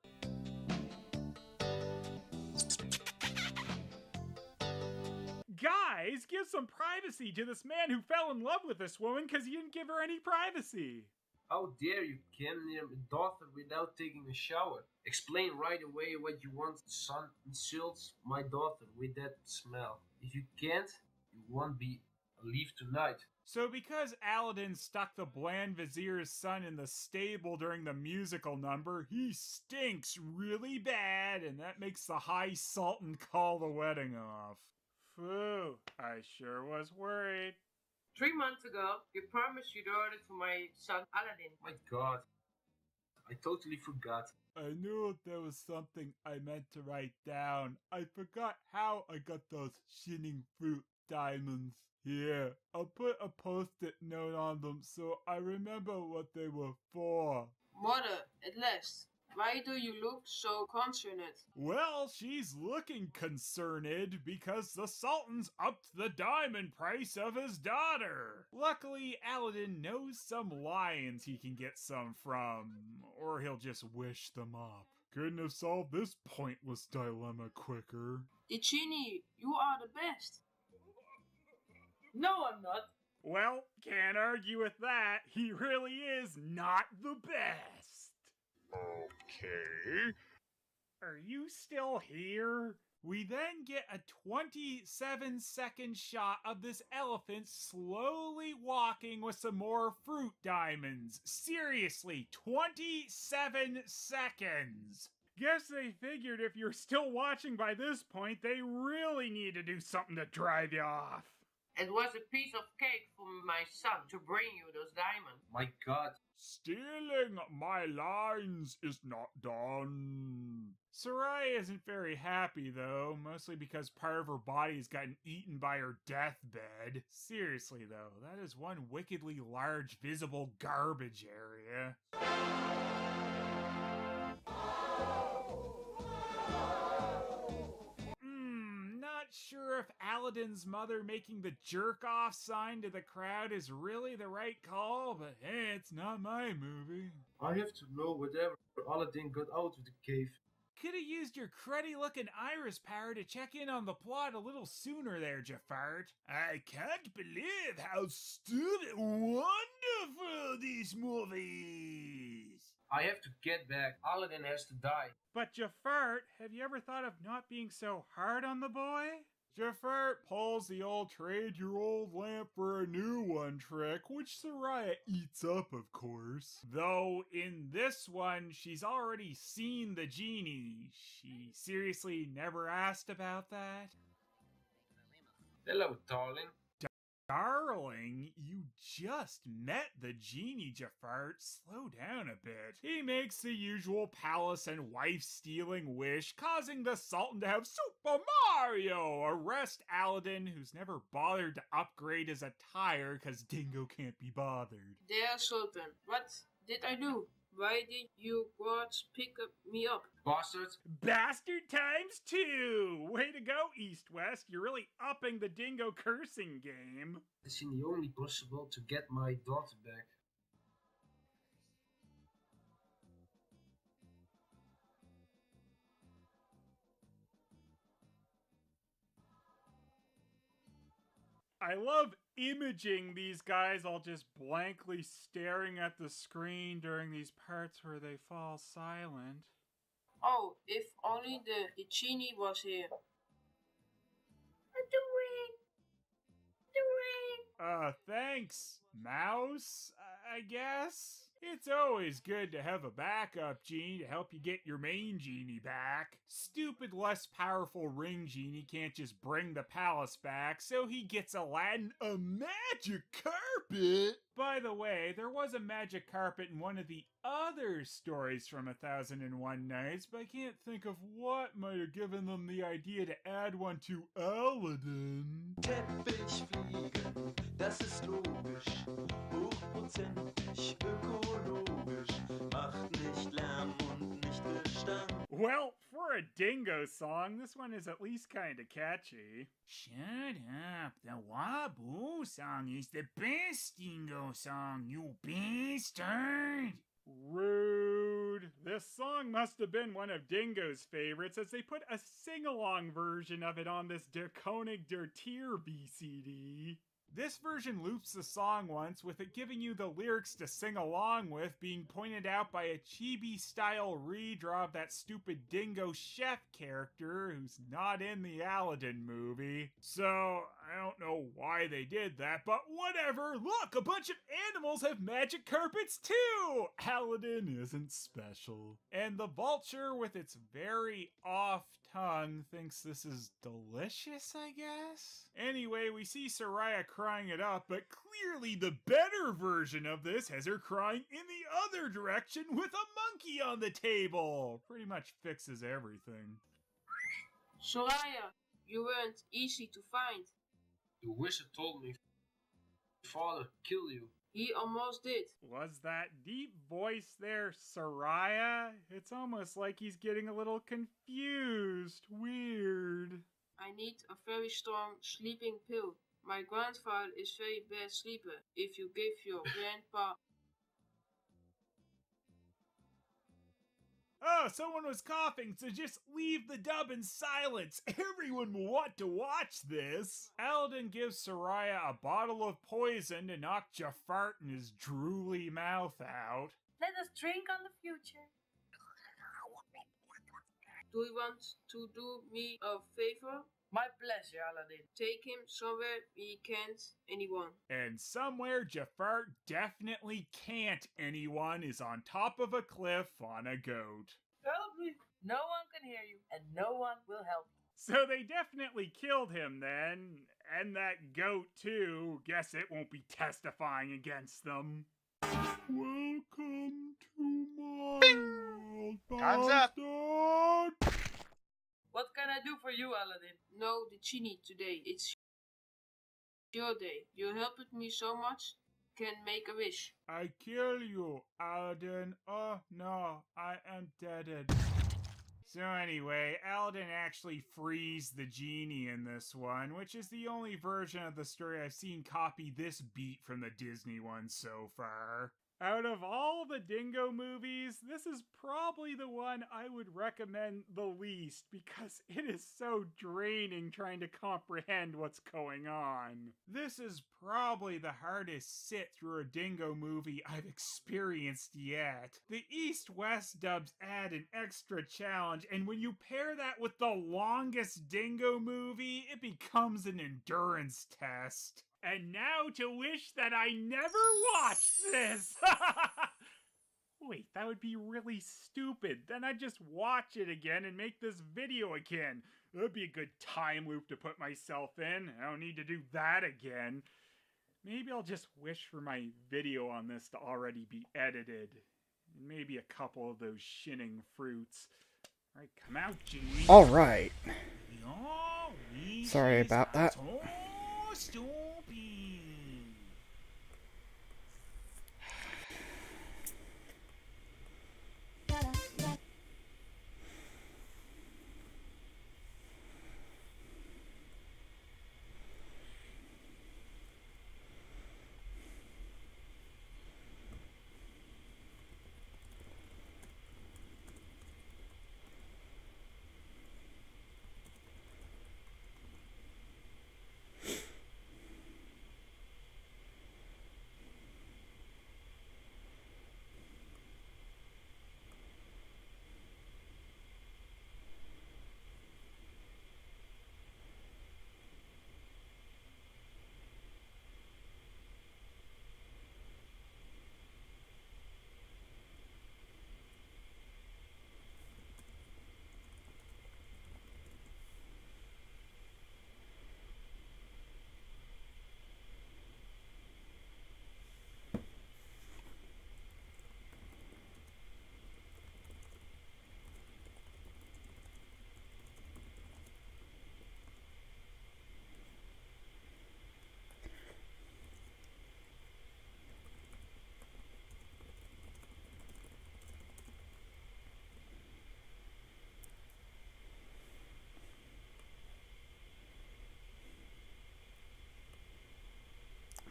Guys, give some privacy to this man who fell in love with this woman because he didn't give her any privacy. How dare you come near my daughter without taking a shower? Explain right away what you want. The son insults my daughter with that smell. If you can't, you won't be leave tonight. So because Aladdin stuck the Bland Vizier's son in the stable during the musical number, he stinks really bad, and that makes the High Sultan call the wedding off. Phew, I sure was worried. 3 months ago, you promised your daughter to my son Aladdin. My god, I totally forgot. I knew there was something I meant to write down. I forgot how I got those shining fruit diamonds. Here, I'll put a post-it note on them so I remember what they were for. Mother, at last. Why do you look so concerned? Well, she's looking concerned because the Sultan's upped the diamond price of his daughter. Luckily, Aladdin knows some lions he can get some from, or he'll just wish them up. Couldn't have solved this pointless dilemma quicker. The genie, you are the best. No, I'm not. Well, can't argue with that. He really is not the best. Okay. Are you still here? We then get a 27-second shot of this elephant slowly walking with some more fruit diamonds. Seriously, 27 seconds. Guess they figured if you're still watching by this point, they really need to do something to drive you off. It was a piece of cake from my son to bring you those diamonds. My God. Stealing my lines is not done. Soraya isn't very happy, though, mostly because part of her body has gotten eaten by her deathbed. Seriously, though, that is one wickedly large visible garbage area. Not sure if Aladdin's mother making the jerk-off sign to the crowd is really the right call, but hey, it's not my movie. I have to know whatever Aladdin got out of the cave. Could have used your cruddy-looking iris power to check in on the plot a little sooner there, Jafar. I can't believe how stupid wonderful these movies. I have to get back. Aladdin has to die. But Jafar, have you ever thought of not being so hard on the boy? Jafar pulls the old trade your old lamp for a new one trick, which Soraya eats up, of course. Though in this one, she's already seen the genie. She seriously never asked about that? Hello, darling. Darling, you just met the genie, Jafar. Slow down a bit. He makes the usual palace and wife-stealing wish, causing the Sultan to have Super Mario arrest Aladdin, who's never bothered to upgrade his attire because Dingo can't be bothered. Dear Sultan, what did I do? Why did you gods pick me up? Bastard. Bastard times 2! Way to go, East-West. You're really upping the Dingo cursing game. It's the only possible to get my daughter back. I love imaging these guys all just blankly staring at the screen during these parts where they fall silent. Oh, if only the genie was here. Thanks, Mouse, I guess? It's always good to have a backup genie to help you get your main genie back. Stupid, less powerful ring genie can't just bring the palace back, so he gets Aladdin a magic carpet! By the way, there was a magic carpet in one of the other stories from 1001 Nights, but I can't think of what might have given them the idea to add one to Aladdin. Teppich fliegen, das ist logisch. Hochprozentig, ökologisch. Macht nicht Lärm und nicht Gestank. Well, for a Dingo song, this one is at least kinda catchy. Shut up, the Waboo song is the best Dingo song, you bastard! Rude. This song must have been one of Dingo's favorites, as they put a sing-along version of it on this Der König der Tier BCD. This version loops the song once, with it giving you the lyrics to sing along with being pointed out by a chibi-style redraw of that stupid Dingo chef character who's not in the Aladdin movie. So, I don't know why they did that, but whatever! Look, a bunch of animals have magic carpets too! Aladdin isn't special. And the vulture, with its very off tongue, thinks this is delicious, I guess? Anyway, we see Soraya crying it up, but clearly the better version of this has her crying in the other direction with a monkey on the table. Pretty much fixes everything. Soraya, you weren't easy to find. The wizard told me father kill you. He almost did. Was that deep voice there Soraya? It's almost like he's getting a little confused. Weird. I need a very strong sleeping pill. My grandfather is very bad sleeper. If you give your grandpa... Oh, someone was coughing, so just leave the dub in silence. Everyone will want to watch this. Aladdin gives Soraya a bottle of poison to knock Jafar and his drooly mouth out. Let us drink on the future. Do you want to do me a favor? My pleasure, Aladdin. Take him somewhere he can't anyone. And somewhere Jafar definitely can't anyone is on top of a cliff on a goat. Help me. No one can hear you, and no one will help you. So they definitely killed him then, And that goat, too. Guess it won't be testifying against them. Welcome to my world, Time's up. bastard. What can I do for you, Aladdin? No, the genie today. It's your day. You helped me so much. Can make a wish. I kill you, Aladdin. Oh no, I am deaded. So anyway, Aladdin actually frees the genie in this one, which is the only version of the story I've seen copy this beat from the Disney one so far. Out of all the Dingo movies, this is probably the one I would recommend the least because it is so draining trying to comprehend what's going on. This is probably the hardest sit through a Dingo movie I've experienced yet. The East-West dubs add an extra challenge, and when you pair that with the longest Dingo movie, it becomes an endurance test. And now to wish that I never watched this! Wait, that would be really stupid. Then I'd just watch it again and make this video again. That would be a good time loop to put myself in. I don't need to do that again. Maybe I'll just wish for my video on this to already be edited. And maybe a couple of those shinning fruits. Alright, come out, Genie. Alright. Sorry about that.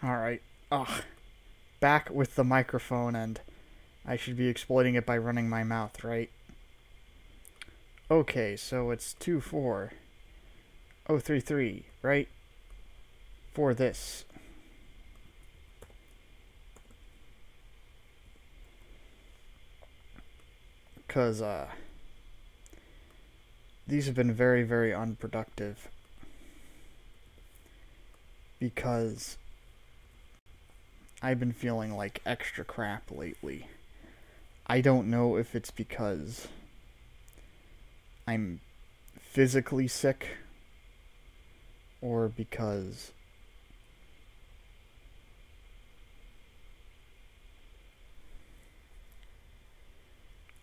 Alright. Ugh. Back with the microphone, and I should be exploiting it by running my mouth, right? Okay, so it's 24033, right? For this. Because, these have been very, very unproductive. Because I've been feeling like extra crap lately. I don't know if it's because I'm physically sick or because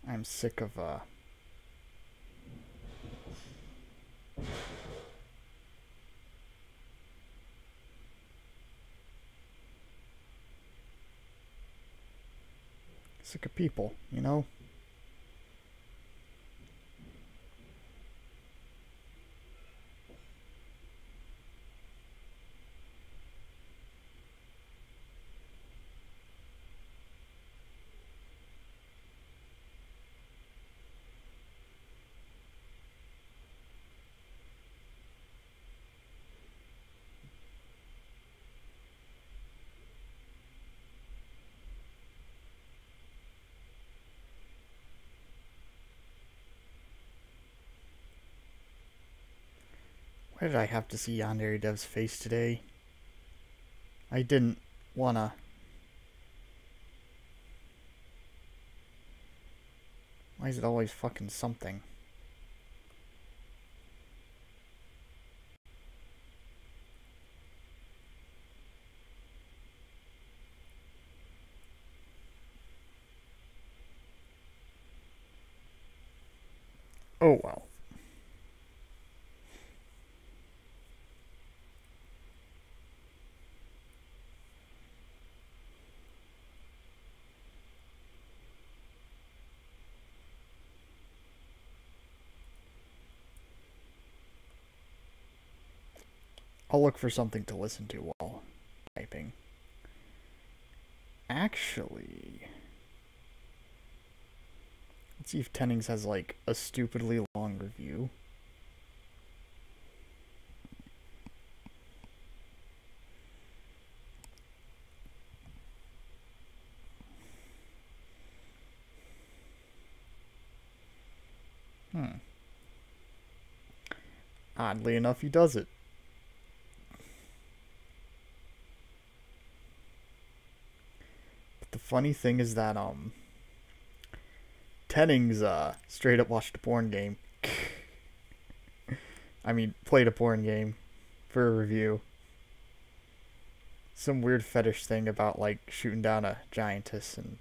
I'm sick of people, you know? Why did I have to see Yandere Dev's face today? I didn't wanna. Why is it always fucking something? Oh well. I'll look for something to listen to while typing. Actually, let's see if Tennings has like a stupidly long review. Oddly enough, he does it. But the funny thing is that, Tennings, straight up watched a porn game. I mean, played a porn game for a review. Some weird fetish thing about, like, shooting down a giantess, and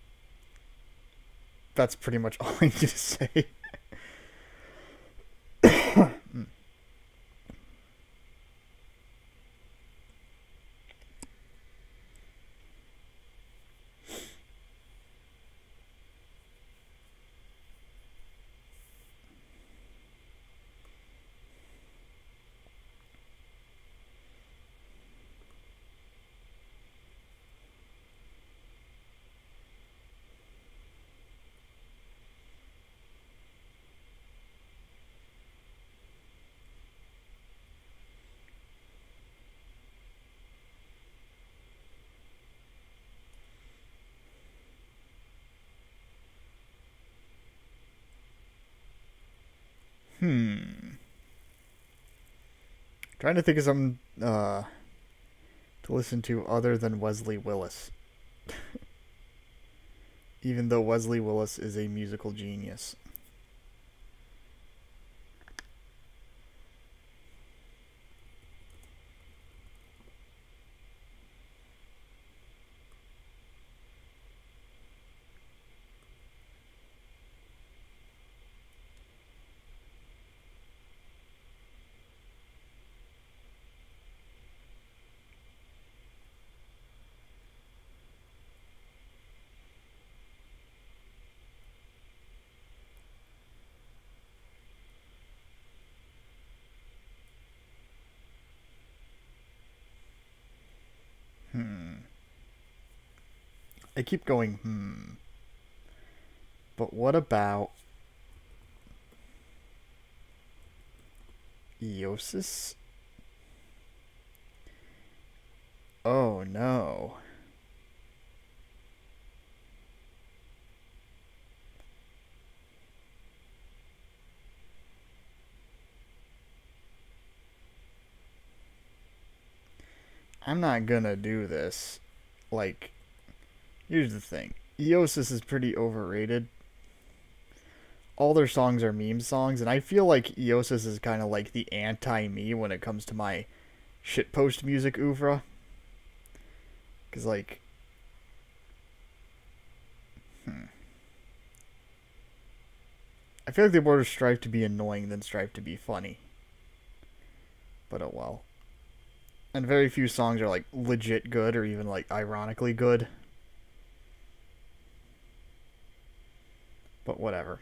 that's pretty much all I need to say. Trying to think of something to listen to other than Wesley Willis. Even though Wesley Willis is a musical genius. I keep going, But what about Eosis? Oh no. I'm not gonna do this. Like, here's the thing. Eosis is pretty overrated. All their songs are meme songs, and I feel like Eosis is kind of like the anti-me when it comes to my shitpost music oeuvre. Because, like... I feel like they more strive to be annoying than strive to be funny. But oh well. And very few songs are, like, legit good or even, like, ironically good. But whatever.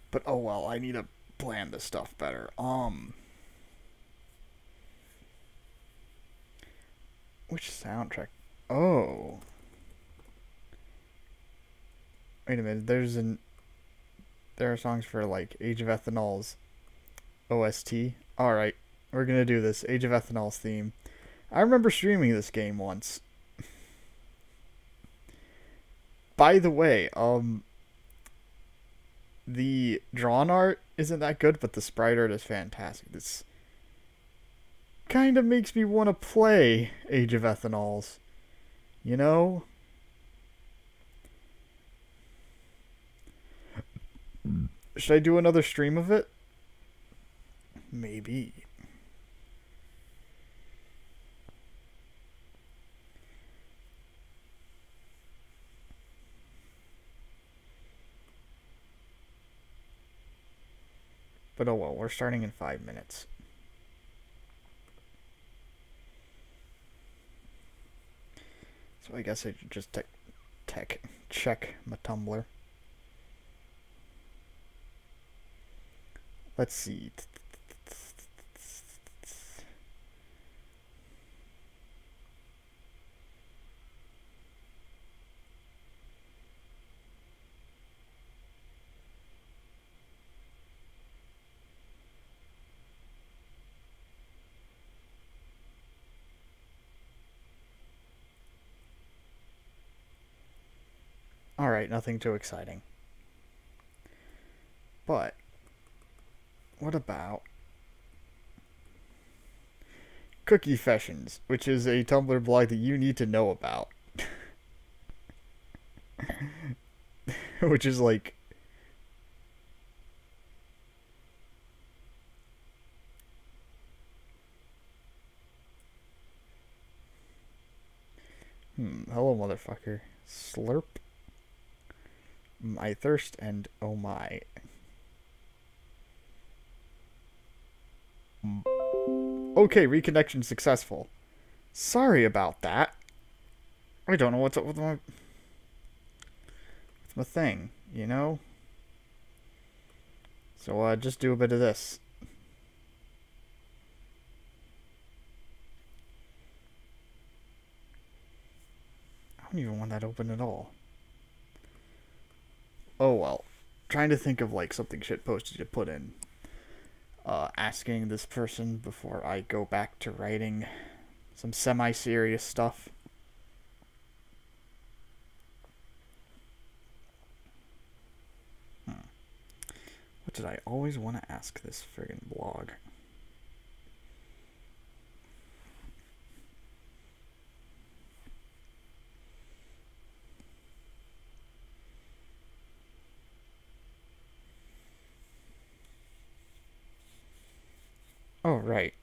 But oh well, I need to plan this stuff better. Which soundtrack? Oh. Wait a minute, there are songs for like Age of Ethanol's OST. Alright. We're gonna do this Age of Ethanol's theme. I remember streaming this game once. By the way, the drawn art isn't that good, but the sprite art is fantastic. This kind of makes me want to play Age of Ethanols. You know? Should I do another stream of it? Maybe. But oh well, we're starting in 5 minutes. So I guess I should just check my Tumblr. Let's see. Alright, nothing too exciting. But, what about Cookie Fashions, which is a Tumblr blog that you need to know about. Which is like... hello, motherfucker. Slurp. My thirst and oh my. Okay, reconnection successful. Sorry about that. I don't know what's up with my thing, you know? So, just do a bit of this. I don't even want that open at all. Oh well. Trying to think of like something shitposty to put in. Asking this person before I go back to writing some semi-serious stuff. What did I always want to ask this friggin' blog? Oh, right.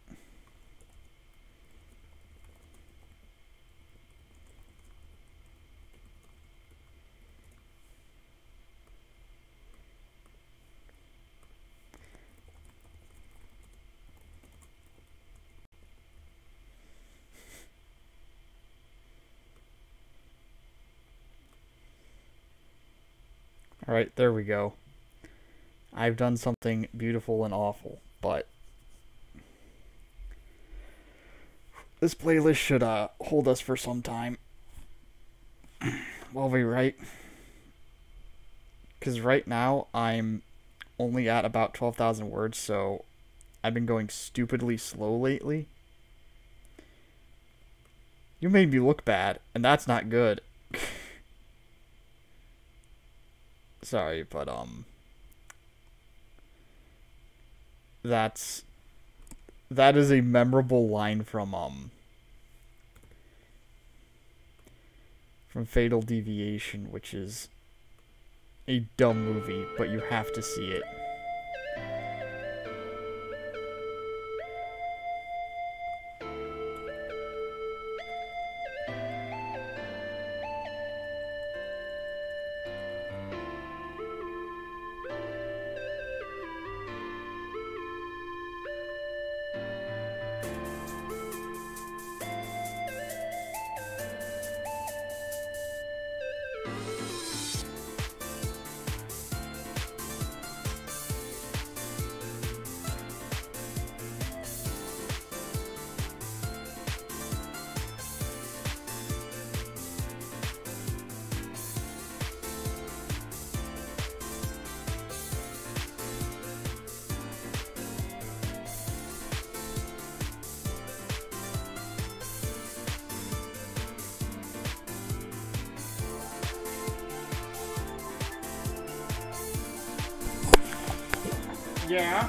Alright, there we go. I've done something beautiful and awful, but this playlist should hold us for some time while we write. Because right now I'm only at about 12,000 words, so I've been going stupidly slow lately. You made me look bad, and that's not good. Sorry, but that is a memorable line from Fatal Deviation, which is a dumb movie, but you have to see it. Yeah.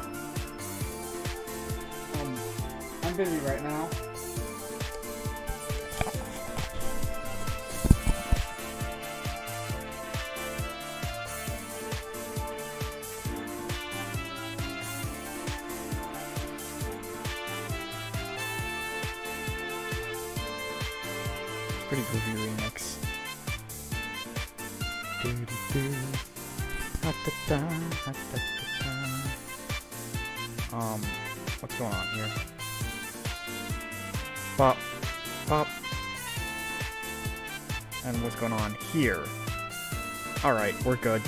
I'm busy right now. Pretty groovy remix. What's going on here? Pop, pop. And what's going on here? Alright, we're good.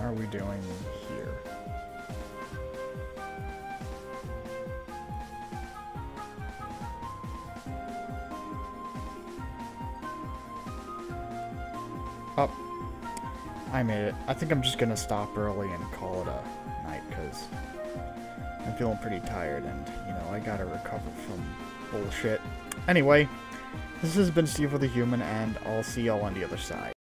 are we doing here? Oh, I made it. I think I'm just gonna stop early and call it a night, because I'm feeling pretty tired and, you know, I gotta recover from bullshit. Anyway, this has been Stevo the Human, and I'll see y'all on the other side.